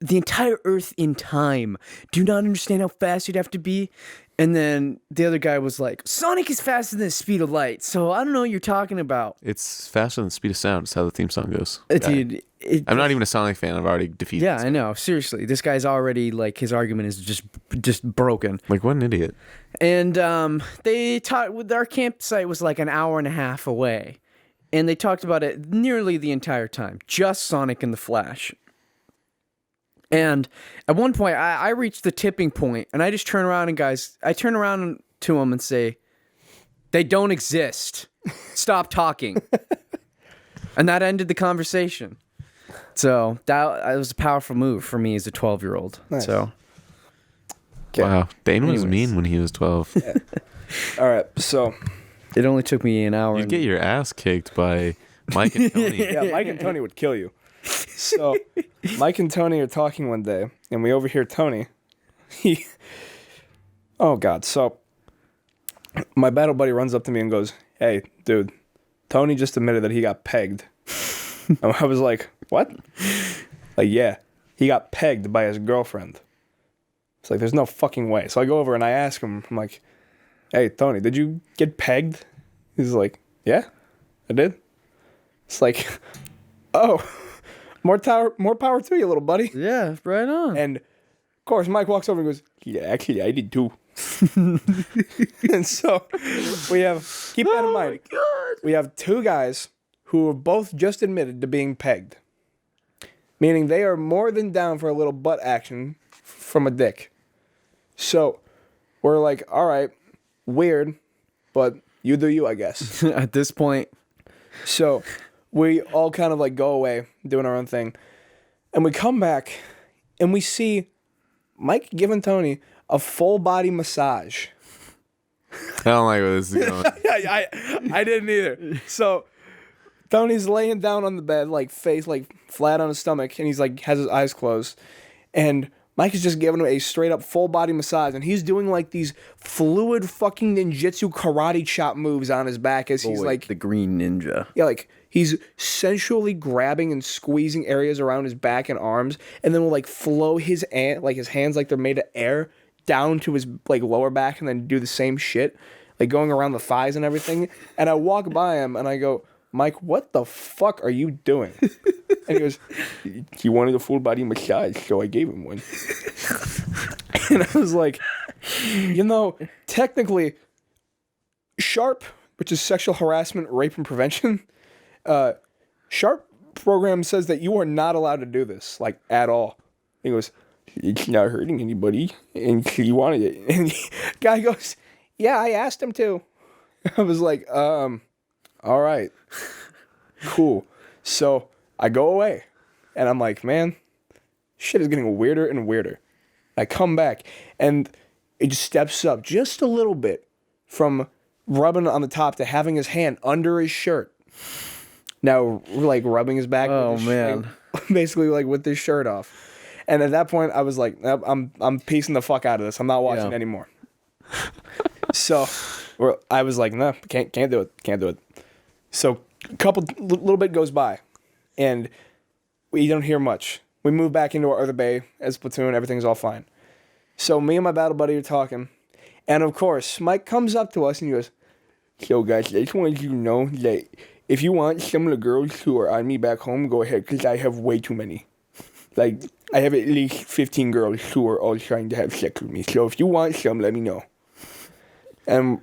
the entire Earth in time. Do you not understand how fast you'd have to be? And then the other guy was like, Sonic is faster than the speed of light, so I don't know what you're talking about. It's faster than the speed of sound. It's how the theme song goes. Dude, I'm not even a Sonic fan. I've already defeated yeah, I know. Seriously, this guy's already, like, his argument is just broken. Like, what an idiot. And they talked, our campsite was like an hour and a half away. And they talked about it nearly the entire time. Just Sonic and the Flash. And at one point, I reached the tipping point, and I just turn around to them and say, they don't exist. Stop talking. And that ended the conversation. So that was a powerful move for me as a 12-year-old. Nice. So, wow. Dane was mean when he was 12. Yeah. All right, so... It only took me an hour. You'd get your ass kicked by Mike and Tony. Yeah, Mike and Tony would kill you. So, Mike and Tony are talking one day, and we overhear Tony. Oh, God. So, my battle buddy runs up to me and goes, hey, dude, Tony just admitted that he got pegged. And I was like, what? Like, yeah, he got pegged by his girlfriend. It's like, there's no fucking way. So I go over and I ask him, I'm like, hey, Tony, did you get pegged? He's like, yeah, I did. It's like, oh... More power to you, little buddy. Yeah, right on. And, of course, Mike walks over and goes, yeah, actually, I did too. And so, we have, keep that in mind. Oh, my God. We have two guys who have both just admitted to being pegged. Meaning they are more than down for a little butt action from a dick. So, we're like, all right, weird, but you do you, I guess. At this point. So... we all kind of like go away, doing our own thing. And we come back and we see Mike giving Tony a full body massage. I don't like where this is going. I didn't either. So Tony's laying down on the bed, like face like flat on his stomach, and he's like has his eyes closed, and Mike is just giving him a straight up full body massage, and he's doing like these fluid fucking ninjutsu karate chop moves on his back as he's like the Green Ninja. yeah, like he's sensually grabbing and squeezing areas around his back and arms, and then will like flow his hands like they're made of air down to his like lower back, and then do the same shit, like going around the thighs and everything. And I walk by him and I go, Mike, what the fuck are you doing? And he goes, he wanted a full body massage, so I gave him one. And I was like, technically, SHARP, which is sexual harassment, rape, and prevention, SHARP program says that you are not allowed to do this, like, at all. He goes, it's not hurting anybody, and he wanted it. And the guy goes, yeah, I asked him to. I was like, all right, cool. So I go away, and I'm like, man, shit is getting weirder and weirder. I come back, and it just steps up just a little bit from rubbing on the top to having his hand under his shirt. Now, like, rubbing his back. Oh, with his man. basically, like, with his shirt off. And at that point, I was like, I'm piecing the fuck out of this. I'm not watching anymore. So I was like, no, can't do it. So a little bit goes by, and we don't hear much. We move back into our other bay as a platoon. Everything's all fine. So me and my battle buddy are talking, and of course, Mike comes up to us and he goes, so guys, I just wanted you to know that if you want some of the girls who are on me back home, go ahead, because I have way too many. Like, I have at least 15 girls who are all trying to have sex with me. So if you want some, let me know. And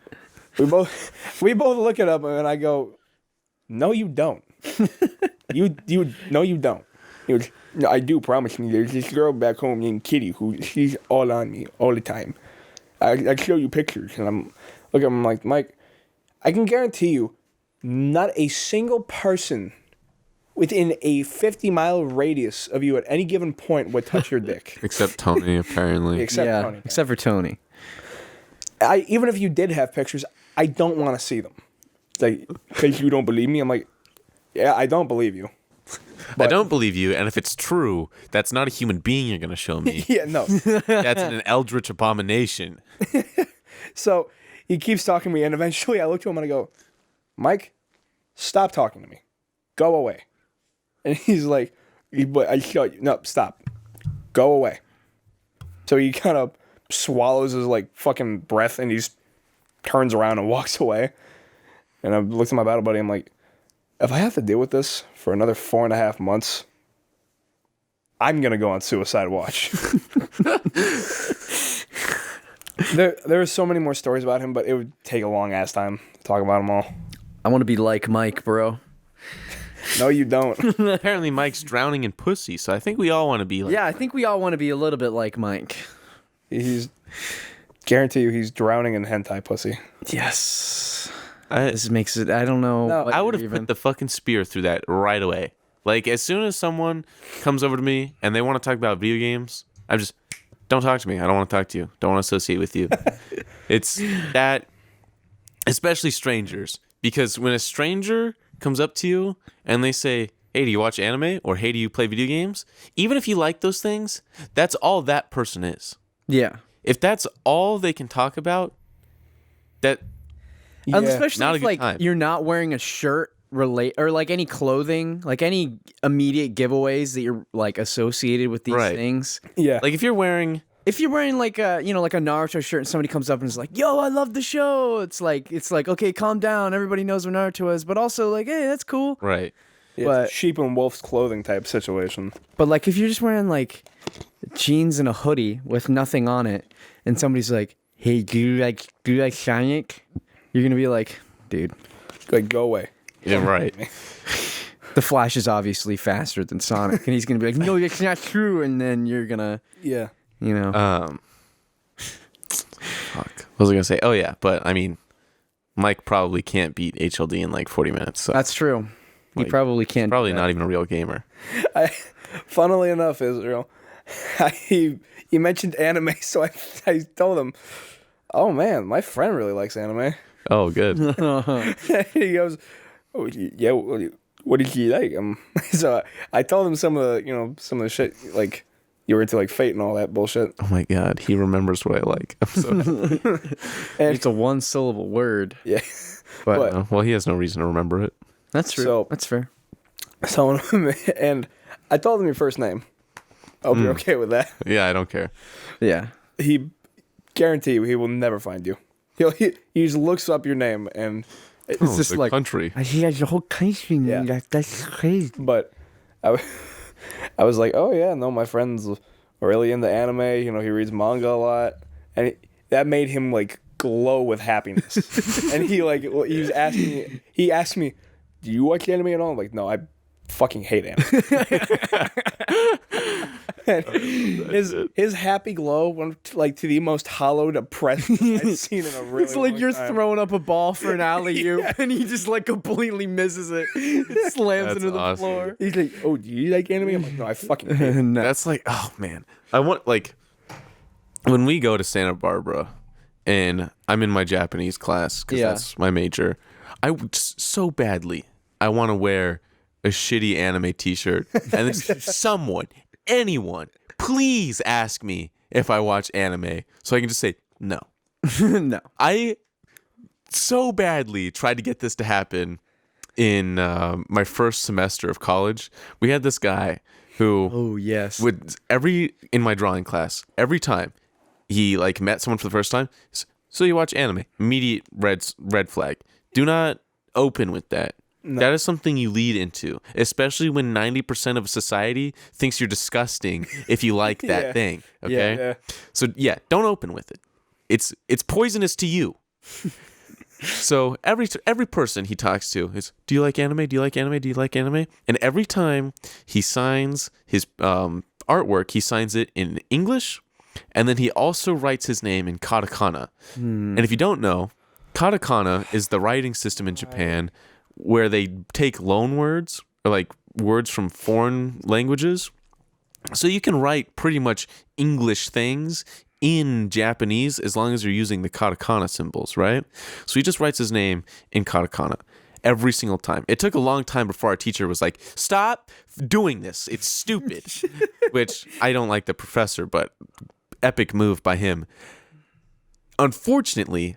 we both look at him, and I go, no, you don't. No, you don't. He goes, no, I do, promise me. There's this girl back home named Kitty she's all on me all the time. I show you pictures, and I'm looking at him like, Mike, I can guarantee you, not a single person within a 50-mile radius of you at any given point would touch your dick. Except Tony, apparently. Except Tony. Except for Tony. Even if you did have pictures, I don't want to see them. Like, because you don't believe me? I'm like, yeah, I don't believe you. I don't believe you, and if it's true, that's not a human being you're going to show me. Yeah, no. That's an eldritch abomination. So he keeps talking to me, and eventually I look to him and I go, Mike, stop talking to me. Go away. And he's like, I show you. No, stop. Go away. So he kind of swallows his, like, fucking breath, and he just turns around and walks away. And I looked at my battle buddy, I'm like, if I have to deal with this for another 4.5 months, I'm going to go on suicide watch. There are so many more stories about him, but it would take a long ass time to talk about them all. I want to be like Mike, bro. No, you don't. Apparently Mike's drowning in pussy, so I think we all want to be like... Yeah, I think we all want to be a little bit like Mike. Guarantee you he's drowning in hentai pussy. Yes. This makes it, I don't know. No, I would have put the fucking spear through that right away. Like, as soon as someone comes over to me and they want to talk about video games, I'm just, don't talk to me. I don't want to talk to you. Don't want to associate with you. It's that, especially strangers. Because when a stranger comes up to you and they say, hey, do you watch anime? Or hey, do you play video games? Even if you like those things, that's all that person is. Yeah. If that's all they can talk about, that... Yeah. Especially Not a if, good like, time. you're not wearing a shirt or like any clothing, like any immediate giveaways that you're like associated with these Right. things. Yeah. Like, if you're wearing like a, like a Naruto shirt and somebody comes up and is like, yo, I love the show. It's like, okay, calm down. Everybody knows what Naruto is, but also like, hey, that's cool. Right. It's but- a sheep in wolf's clothing type situation. But like, if you're just wearing like jeans and a hoodie with nothing on it and somebody's like, hey, do you like Sonic? You're going to be like, dude. Like, go away. Yeah, right. The Flash is obviously faster than Sonic. And he's going to be like, no, that's not true. And then you're going to, Yeah. Fuck. What was I gonna say? Oh yeah, but I mean, Mike probably can't beat HLD in like 40 minutes. So that's true. He Like, probably can't. probably do not that. even a real gamer. Funnily enough, Israel, he mentioned anime, so I told him, oh man, my friend really likes anime. Oh, good. He goes, oh, yeah, what did you like? So I told him some of the shit, like, you were into, like, Fate and all that bullshit. Oh my God, he remembers what I like. I'm so And, It's a one-syllable word. yeah. But well, he has no reason to remember it. that's true. So- That's fair. So, and I told him your first name. I hope you're okay with that. Yeah, I don't care. Yeah. He guarantee you he will never find you. He just looks up your name and It's just the like country. he has the whole country. Yeah. That's crazy. but I was like, oh yeah, no, my friend's really into anime. You know, he reads manga a lot, and that made him like glow with happiness. And he was asking me. He asked me, "Do you watch anime at all?" I'm like, no, I fucking hate anime. And his happy glow went to the most hollow, depressed I've seen in a really It's like long you're time. throwing up a ball for an alley-oop, and he just like completely misses it. It slams That's into the awesome. floor. He's like, oh, do you like anime? I'm like, no, I fucking hate it. No. That's like, oh man, I want like when we go to Santa Barbara and I'm in my Japanese class because Yeah. that's my major. I would so badly I want to wear a shitty anime T-shirt and then someone, anyone, please ask me if I watch anime so I can just say no. No. I so badly tried to get this to happen in my first semester of college. We had this guy who Oh yes. would in my drawing class, every time he like met someone for the first time, so you watch anime, immediate red flag. Do not open with that. That is something you lead into, especially when 90% of society thinks you're disgusting if you like that Yeah. thing. Okay, Yeah. so yeah, don't open with it. It's poisonous to you. So every person he talks to is, do you like anime? Do you like anime? Do you like anime? And every time he signs his artwork, he signs it in English, and then he also writes his name in katakana. And if you don't know, katakana is the writing system in Japan where they take loan words or like words from foreign languages. So you can write pretty much English things in Japanese as long as you're using the katakana symbols, right? So he just writes his name in katakana every single time. It took a long time before our teacher was like, stop doing this. It's stupid. Which I don't like the professor, but epic move by him. Unfortunately,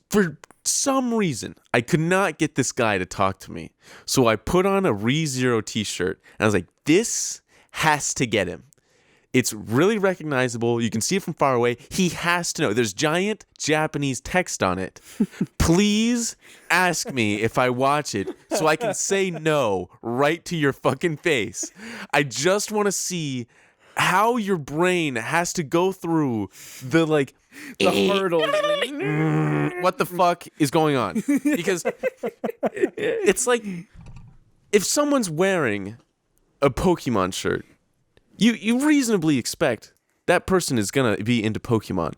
for some reason, I could not get this guy to talk to me. So I put on a ReZero t-shirt and I was like, this has to get him. It's really recognizable. You can see it from far away. He has to know. There's giant Japanese text on it. Please ask me if I watch it so I can say no right to your fucking face. I just want to see how your brain has to go through the like The hurdle. what the fuck is going on? Because it's like if someone's wearing a Pokemon shirt, you reasonably expect that person is gonna be into Pokemon.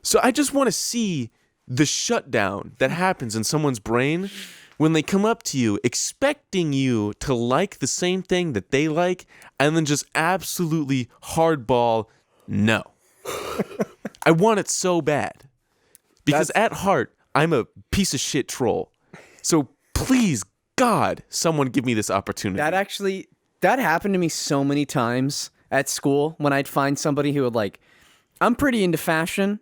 So I just want to see the shutdown that happens in someone's brain when they come up to you expecting you to like the same thing that they like and then just absolutely hardball no. I want it so bad. Because at heart, I'm a piece of shit troll. So please, God, someone give me this opportunity. That happened to me so many times at school when I'd find somebody who would like, I'm pretty into fashion.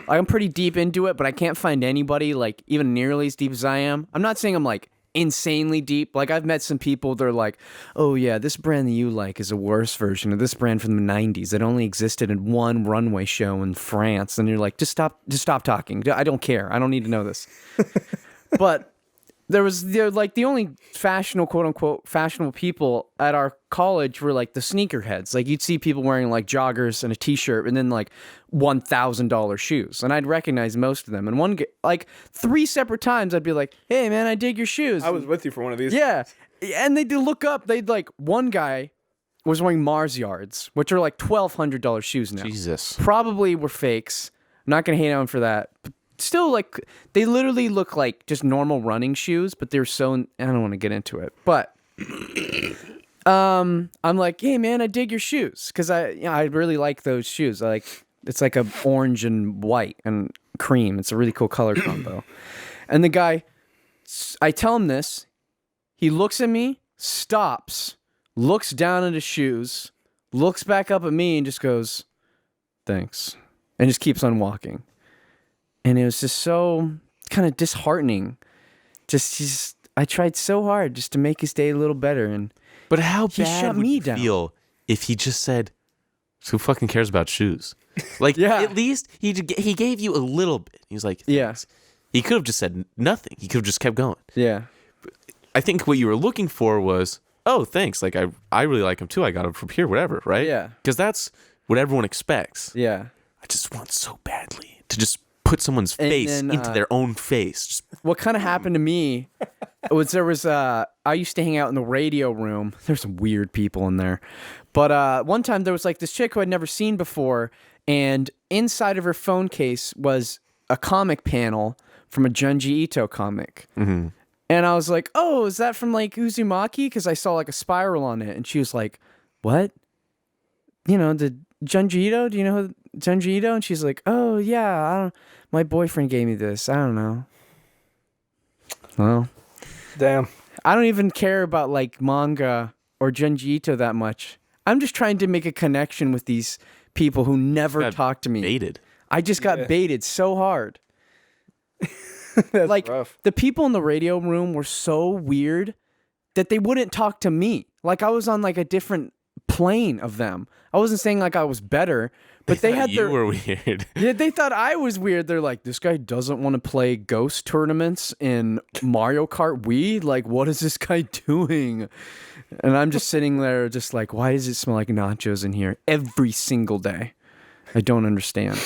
I'm pretty deep into it, but I can't find anybody like even nearly as deep as I am. I'm not saying I'm like insanely deep. Like I've met some people that are like, oh yeah, this brand that you like is a worse version of this brand from the 90s that only existed in one runway show in France. And you're like, just stop talking. I don't care. I don't need to know this. But they're like the only fashionable, quote unquote, fashionable people at our college were like the sneakerheads. Like you'd see people wearing like joggers and a t-shirt and then like $1,000 shoes. And I'd recognize most of them. And like 3 separate times I'd be like, hey man, I dig your shoes. I was with you for one of these. Yeah. And they'd look up, one guy was wearing Mars Yards, which are like $1,200 shoes now. Jesus. Probably were fakes. I'm not going to hate on for that. But still, like, they literally look like just normal running shoes, but they're so, I don't want to get into it. But I'm like, hey man, I dig your shoes. Cause I really like those shoes. It's like a orange and white and cream. It's a really cool color combo. And the guy, I tell him this, he looks at me stops, looks down at his shoes, looks back up at me and just goes, thanks, and just keeps on walking. And it was just so kind of disheartening. I tried so hard just to make his day a little better, and But how he bad shut would me you down. feel if he just said, "Who fucking cares about shoes?" Like, Yeah. at least he gave you a little bit. He was like, Yeah. "Thanks." He could have just said nothing. He could have just kept going. yeah, I think what you were looking for was, "Oh, thanks. Like, I really like him too. I got him from here, whatever." Right? Yeah. Because that's what everyone expects. yeah. I just want so badly to just put someone's face then, into their own face. Just, What kind of happened to me was I used to hang out in the radio room. There's some weird people in there. But one time there was like this chick who I'd never seen before, and inside of her phone case was a comic panel from a Junji Ito comic. Mm-hmm. And I was like, oh, is that from like Uzumaki? Because I saw like a spiral on it. And she was like, what? You know, the Junji Ito? Do you know who Junji Ito? And she's like, oh, yeah, I don't. My boyfriend gave me this. I don't know. Well, Damn. I don't even care about like manga or Junji Ito that much. I'm just trying to make a connection with these people who never got talk to me. baited. I just got baited so hard. That's Like rough. the people in the radio room were so weird that they wouldn't talk to me. Like I was on like a different plane of them. I wasn't saying like I was better, but they had you their were weird. Yeah, they thought I was weird. They're like, this guy doesn't want to play ghost tournaments in Mario Kart Wii. Like, what is this guy doing? And I'm just sitting there just like, why does it smell like nachos in here every single day? I don't understand.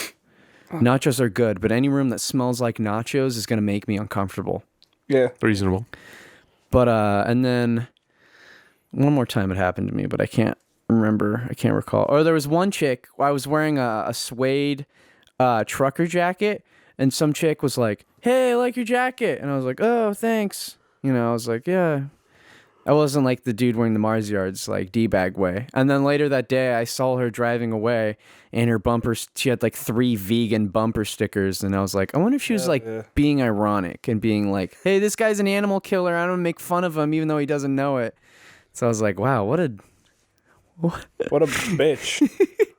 Nachos are good, but any room that smells like nachos is going to make me uncomfortable. Yeah. Reasonable. But, and then one more time it happened to me, but I can't remember. I can't recall. Or there was one chick, I was wearing a suede trucker jacket, and some chick was like, hey, I like your jacket. And I was like, oh, thanks. You know, I was like, yeah. I wasn't like the dude wearing the Mars Yards, like D-bag way. And then later that day, I saw her driving away, and her bumpers, she had like 3 vegan bumper stickers. And I was like, I wonder if she was being ironic and being like, hey, this guy's an animal killer. I don't make fun of him, even though he doesn't know it. So I was like, wow, what a bitch.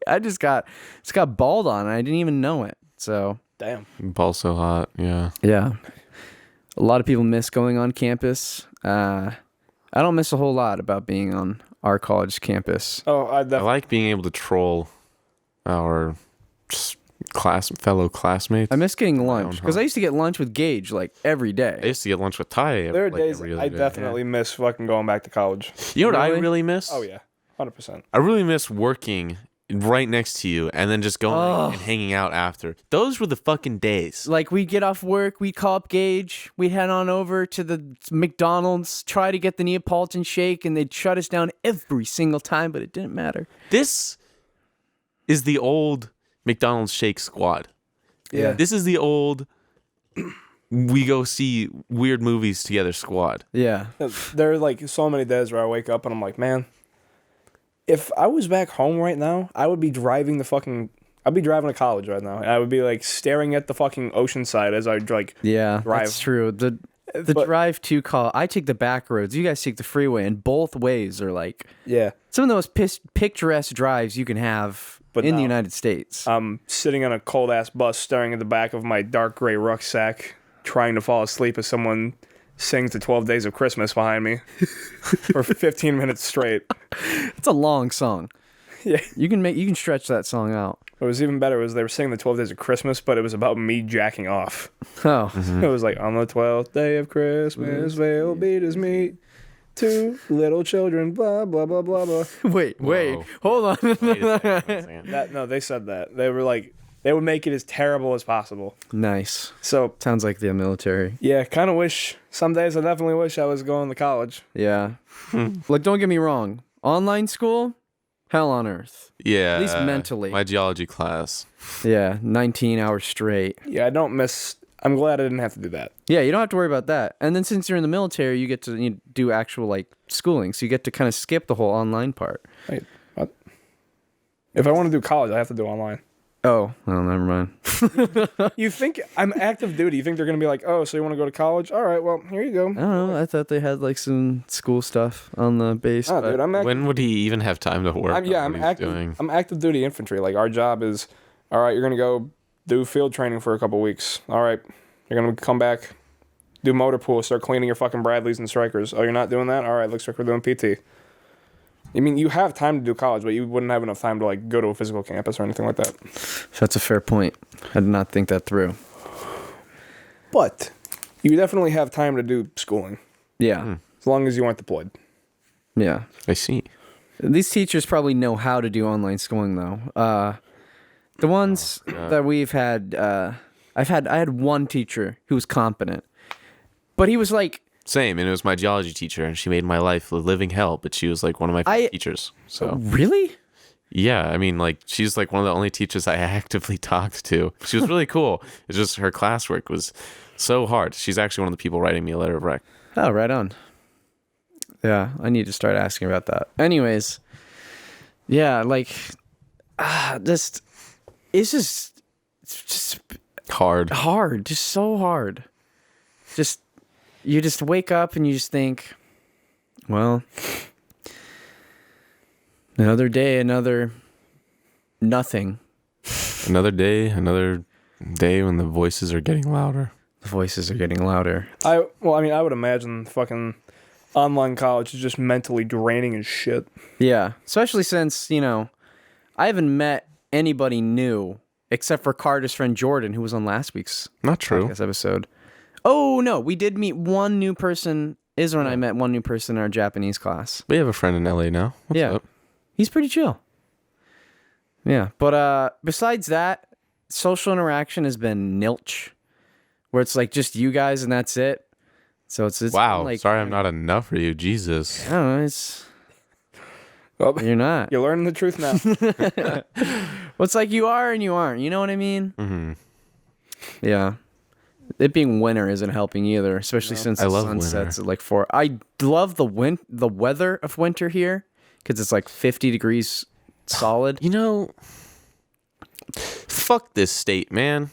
I just got balled on, and I didn't even know it. So Damn. Ball so hot. Yeah. yeah, a lot of people miss going on campus. I don't miss a whole lot about being on our college campus. Oh, I I definitely. like being able to troll our fellow classmates. I miss getting lunch own because I home. used to get lunch with Gage like every I day. used to get lunch with Ty. There are like, days every other I day. definitely miss fucking going back to college. You know what I Really? really miss? Oh yeah, 100%. I really miss working right next to you and then just going and hanging out after. Those were the fucking days. Like we'd get off work, we'd call up Gage, we'd head on over to the McDonald's, try to get the Neapolitan shake, and they'd shut us down every single time, but it didn't matter. This is the old McDonald's Shake Squad. Yeah. This is the old we go see weird movies together squad. Yeah. There are like so many days where I wake up and I'm like, man, if I was back home right now, I would be driving I'd be driving to college right now. And I would be like staring at the fucking ocean side as I like Yeah, drive. that's true. The But- drive to call, I take the back roads. You guys take the freeway, and both ways are like Yeah. some of the most picturesque drives you can have But in the no. United States. I'm sitting on a cold ass bus staring at the back of my dark gray rucksack, trying to fall asleep as someone sings the 12 Days of Christmas behind me for 15 minutes straight. It's a long song. Yeah. You can stretch that song out. What was even better was they were singing the 12 Days of Christmas, but it was about me jacking off. Oh, It was like, on the 12th day of Christmas, they'll beat his meat. 2 little children, blah, blah, blah, blah, blah. wait, Whoa. hold on. Wait a second. No, they said that. They were like, they would make it as terrible as possible. Nice. So, Sounds like the military. yeah, kind of wish, some days I definitely wish I was going to college. Yeah. Like, don't get me wrong. Online school, hell on earth. Yeah. At least mentally. My geology class. Yeah, 19 hours straight. Yeah, I'm glad I didn't have to do that. Yeah, you don't have to worry about that. And then since you're in the military, you get to do actual like schooling, so you get to kind of skip the whole online part. Wait, what? If I want to do college, I have to do online. Oh, well, never mind. You think I'm active duty? You think they're gonna be like, oh, so you want to go to college? All right, well, here you go. I don't know. I thought they had like some school stuff on the base. Oh, but dude, I'm active. When would he even have time to work? I'm active. Doing? I'm active duty infantry. Like our job is, all right, you're gonna go do field training for a couple weeks. All right, you're gonna come back, do motor pool, start cleaning your fucking Bradleys and Strikers. Oh, you're not doing that? All right, looks like we're doing PT. I mean, you have time to do college, but you wouldn't have enough time to like go to a physical campus or anything like that. That's a fair point. I did not think that through. But you definitely have time to do schooling. Yeah. As long as you aren't deployed. Yeah. I see. These teachers probably know how to do online schooling, though. The ones that we've had, I had one teacher who was competent, but he was like, Same, and it was my geology teacher, and she made my life a living hell, but she was like one of my favorite teachers. So really? yeah, I mean, like, she's like one of the only teachers I actively talked to. She was really cool. It's just her classwork was so hard. She's actually one of the people writing me a letter of rec. Oh, right on. Yeah, I need to start asking about that. Anyways, yeah, like, it's just Hard. just so hard. You just wake up and you just think, well, another day, another nothing. Another day when the voices are getting louder. The voices are getting louder. I would imagine fucking online college is just mentally draining as shit. Yeah, especially since, I haven't met anybody new except for Carter's friend Jordan, who was on last week's Not true. podcast episode. Oh, no, we did meet one new person. Israel and I met one new person in our Japanese class. We have a friend in LA now. What's up? He's pretty chill. Yeah, but besides that, social interaction has been nilch, where it's like just you guys and that's it. So it's Wow, like, sorry I'm not enough for you, Jesus. I don't know, it's Well, you're not. you're learning the truth now. Well, it's like you are and you aren't. You know what I mean? Mm-hmm. Yeah. It being winter isn't helping either, especially since the sun sets at like 4. I love the weather of winter here because it's like 50 degrees solid. Fuck this state, man.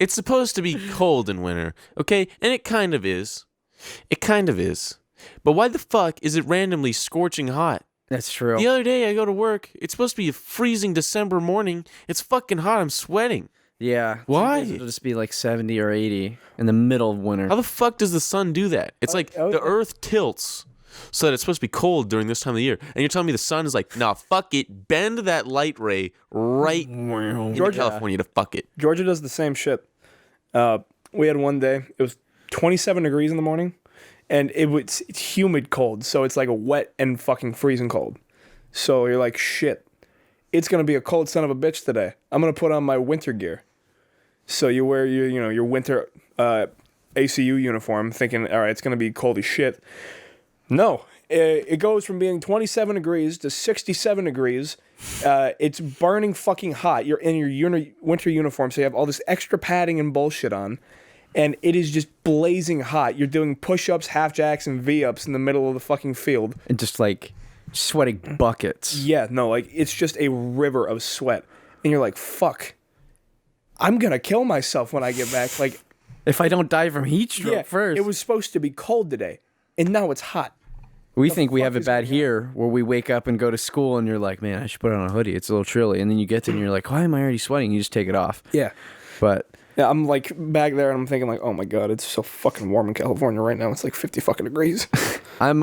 It's supposed to be cold in winter, okay? And it kind of is. But why the fuck is it randomly scorching hot? That's true. The other day I go to work, it's supposed to be a freezing December morning. It's fucking hot, I'm sweating. Yeah. Why? It'll just be like 70 or 80 in the middle of winter. How the fuck does the sun do that? It's like the earth tilts so that it's supposed to be cold during this time of the year. And you're telling me the sun is like, nah, fuck it. Bend that light ray right into California to fuck it. Georgia does the same shit. We had one day, it was 27 degrees in the morning, and it's humid cold, so it's like a wet and fucking freezing cold. So you're like, shit, it's going to be a cold son of a bitch today. I'm going to put on my winter gear. So you wear your winter ACU uniform thinking, all right, it's going to be cold as shit. No, it goes from being 27 degrees to 67 degrees. It's burning fucking hot. You're in your winter uniform, so you have all this extra padding and bullshit on. And it is just blazing hot. You're doing push-ups, half-jacks, and V-ups in the middle of the fucking field. And just like sweating buckets. Yeah, no, like it's just a river of sweat. And you're like, fuck. I'm going to kill myself when I get back. Like, if I don't die from heat stroke first. It was supposed to be cold today, and now it's hot. We think we have it bad here, where we wake up and go to school, and you're like, man, I should put on a hoodie. It's a little chilly. And then you get there, and you're like, why am I already sweating? You just take it off. Yeah. But yeah, I'm like back there, and I'm thinking like, oh my god, it's so fucking warm in California right now. It's like 50 fucking degrees. I'm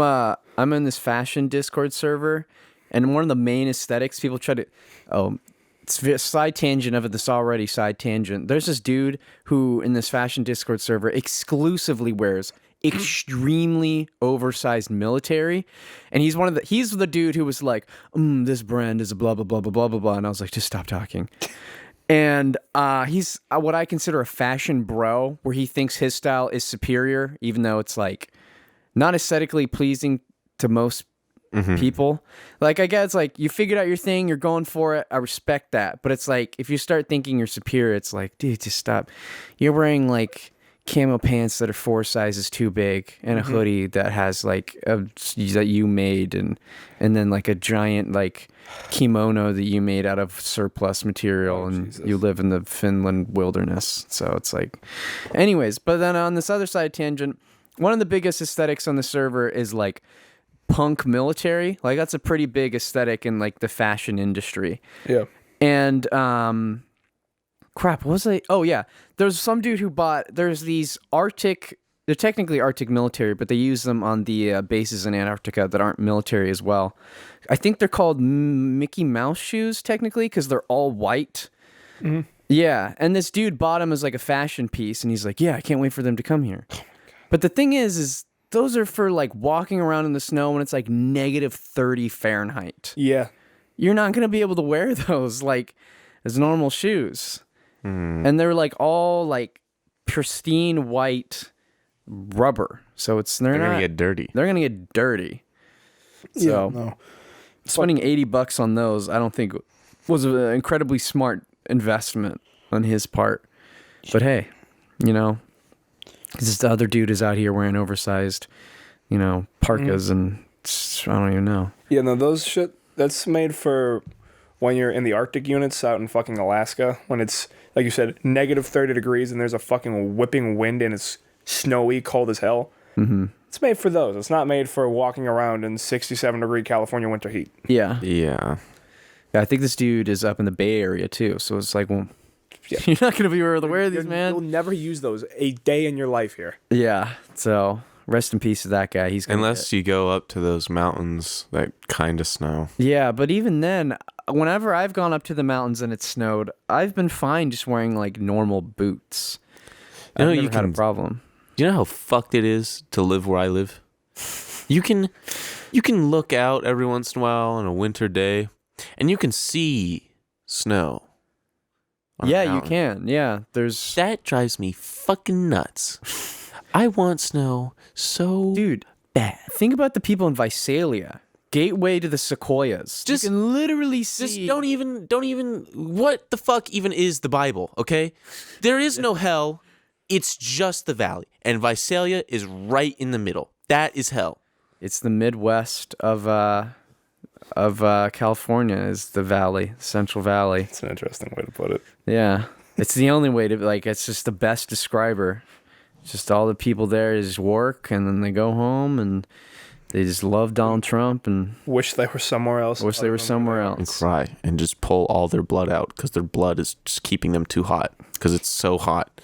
in this fashion Discord server, and one of the main aesthetics people try to... It's a side tangent of this already side tangent. There's this dude who, in this fashion Discord server, exclusively wears extremely oversized military, and he's the dude who was like, this brand is a blah blah blah blah blah blah blah, and I was like, just stop talking. And he's what I consider a fashion bro, where he thinks his style is superior, even though it's like not aesthetically pleasing to most people. Like, I guess, like, you figured out your thing, you're going for it, I respect that. But it's like, if you start thinking you're superior, it's like, dude, just stop. You're wearing like camo pants that are 4 sizes too big, and a hoodie that has like that you made, and then like a giant like kimono that you made out of surplus material, and Jesus. You live in the Finland wilderness. So it's like, anyways. But then on this other side tangent, one of the biggest aesthetics on the server is like punk military. Like that's a pretty big aesthetic in like the fashion industry. Yeah. And crap, what was I? Oh yeah, there's some dude who there's these Arctic. They're technically Arctic military, but they use them on the bases in Antarctica that aren't military as well. I think they're called Mickey Mouse shoes technically because they're all white. Mm-hmm. Yeah, and this dude bought them as like a fashion piece, and he's like, "Yeah, I can't wait for them to come here." But the thing is those are for like walking around in the snow when it's like -30 Fahrenheit. Yeah, you're not gonna be able to wear those like as normal shoes. And they're like all like pristine white rubber, so they're gonna get dirty. They're gonna get dirty. So spending $80 on those, I don't think was an incredibly smart investment on his part. But hey, you know, this other dude is out here wearing oversized, you know, parkas and I don't even know. Yeah, no, those shit. That's made for when you're in the Arctic units out in fucking Alaska, when it's, like you said, -30 degrees and there's a fucking whipping wind and it's snowy, cold as hell. Mm-hmm. It's made for those. It's not made for walking around in 67-degree California winter heat. Yeah. Yeah. I think this dude is up in the Bay Area too, so it's like, well, you're not going to be able to wear these, man. You'll never use those a day in your life here. Yeah, so rest in peace to that guy. Unless you go up to those mountains that kind of snow. Yeah, but even then, whenever I've gone up to the mountains and it's snowed, I've been fine just wearing like normal boots. I've never had a problem. You know how fucked it is to live where I live? You can look out every once in a while on a winter day and you can see snow. Yeah, you can. Yeah, that drives me fucking nuts. I want snow so bad. Think about the people in Visalia, gateway to the Sequoias. Just you can literally see. Just don't even. What the fuck even is the Bible? Okay, there is no hell. It's just the valley, and Visalia is right in the middle. That is hell. It's the Midwest of California. Is the valley, Central Valley. It's an interesting way to put it. Yeah, it's the only way to like. It's just the best describer. Just all the people there just work, and then they go home, and they just love Donald Trump and wish they were somewhere else. Wish they were somewhere else. And cry and just pull all their blood out because their blood is just keeping them too hot because it's so hot.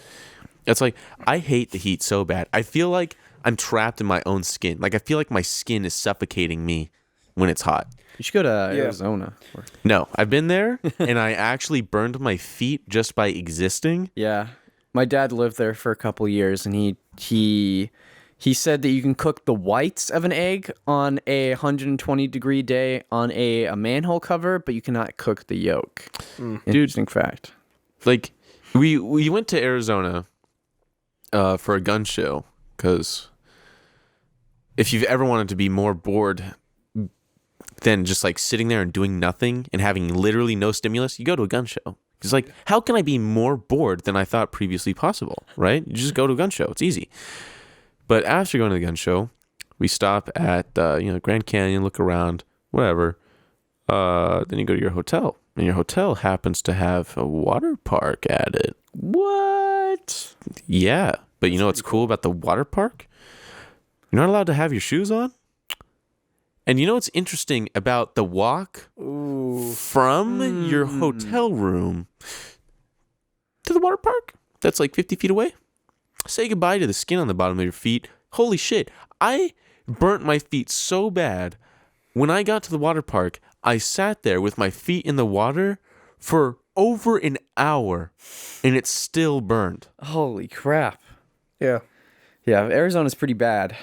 It's like, I hate the heat so bad. I feel like I'm trapped in my own skin. Like, I feel like my skin is suffocating me when it's hot. You should go to Arizona. No, I've been there, and I actually burned my feet just by existing. Yeah. My dad lived there for a couple years, and he said that you can cook the whites of an egg on a 120-degree day on a manhole cover, but you cannot cook the yolk. Interesting fact. Like, we went to Arizona for a gun show, because if you've ever wanted to be more bored than just like sitting there and doing nothing and having literally no stimulus, you go to a gun show. It's like, how can I be more bored than I thought previously possible, right? You just go to a gun show. It's easy. But after going to the gun show, we stop at Grand Canyon, look around, whatever. Then you go to your hotel. And your hotel happens to have a water park at it. What? Yeah. But you know what's cool about the water park? You're not allowed to have your shoes on. And you know what's interesting about the walk from your hotel room to the water park? That's like 50 feet away. Say goodbye to the skin on the bottom of your feet. Holy shit. I burnt my feet so bad. When I got to the water park, I sat there with my feet in the water for over an hour, and it still burned. Holy crap. Yeah. Yeah, Arizona's pretty bad.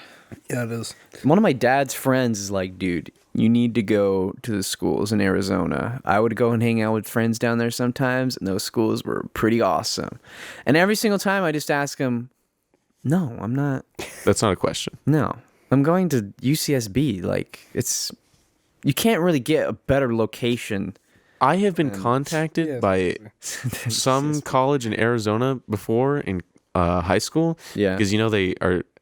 Yeah, it is. One of my dad's friends is like, dude, you need to go to the schools in Arizona. I would go and hang out with friends down there sometimes, and those schools were pretty awesome. And every single time I just ask him, no, I'm not. That's not a question. No, I'm going to UCSB. Like, you can't really get a better location. I have been contacted by some college in Arizona before, and high school. Yeah. Because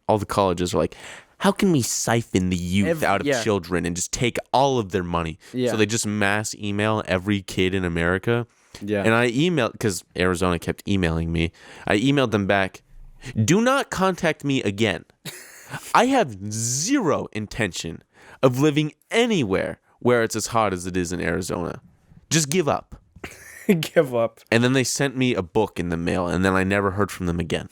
all the colleges are like, how can we siphon the youth out of children and just take all of their money? Yeah. So they just mass email every kid in America. Yeah. And I emailed, because Arizona kept emailing me, I emailed them back, do not contact me again. I have zero intention of living anywhere where it's as hot as it is in Arizona. Just give up. Give up. And then they sent me a book in the mail, and then I never heard from them again.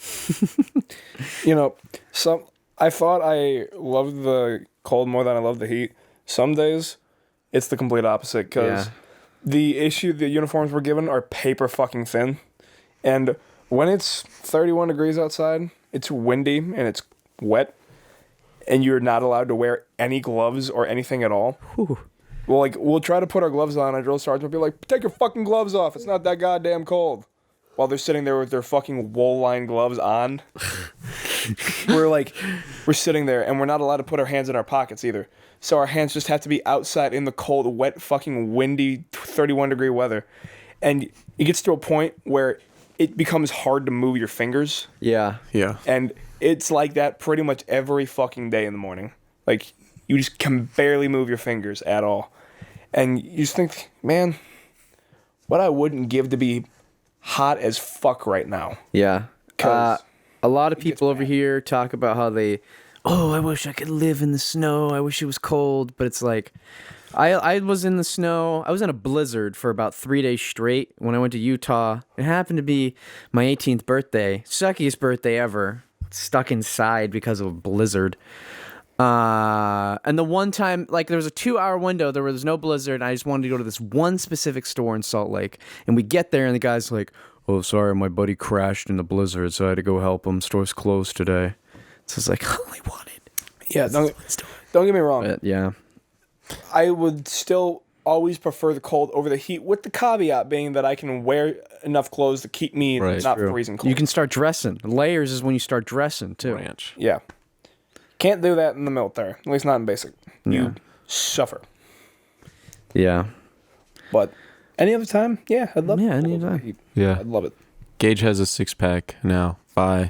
I thought I loved the cold more than I loved the heat. Some days, it's the complete opposite, because the uniforms we're given are paper fucking thin. And when it's 31 degrees outside, it's windy and it's wet, and you're not allowed to wear any gloves or anything at all. Whew. Well, we'll try to put our gloves on, and drill sergeant will be like, take your fucking gloves off. It's not that goddamn cold. While they're sitting there with their fucking wool-lined gloves on. We're sitting there, and we're not allowed to put our hands in our pockets either. So our hands just have to be outside in the cold, wet, fucking windy 31-degree weather. And it gets to a point where it becomes hard to move your fingers. Yeah. Yeah. And it's like that pretty much every fucking day in the morning. Like, you just can barely move your fingers at all. And you just think, man, what I wouldn't give to be hot as fuck right now. Yeah. 'Cause a lot of people over here talk about how I wish I could live in the snow. I wish it was cold. But it's like, I was in the snow. I was in a blizzard for about 3 days straight when I went to Utah. It happened to be my 18th birthday. Suckiest birthday ever. Stuck inside because of a blizzard. And the one time, there was a 2-hour window, there was no blizzard, and I just wanted to go to this one specific store in Salt Lake. And we get there, and the guy's like, oh, sorry, my buddy crashed in the blizzard, so I had to go help him. Store's closed today. So it's like, I only wanted. Yeah, don't get me wrong. But, yeah. I would still always prefer the cold over the heat, with the caveat being that I can wear enough clothes to keep me not freezing cold. You can start dressing. Layers is when you start dressing, too. Ranch. Yeah. Can't do that in the military, at least not in basic. You suffer. Yeah. But any other time, yeah, I'd love it. Yeah, any time. Yeah. I'd love it. Gage has a 6-pack now. Bye.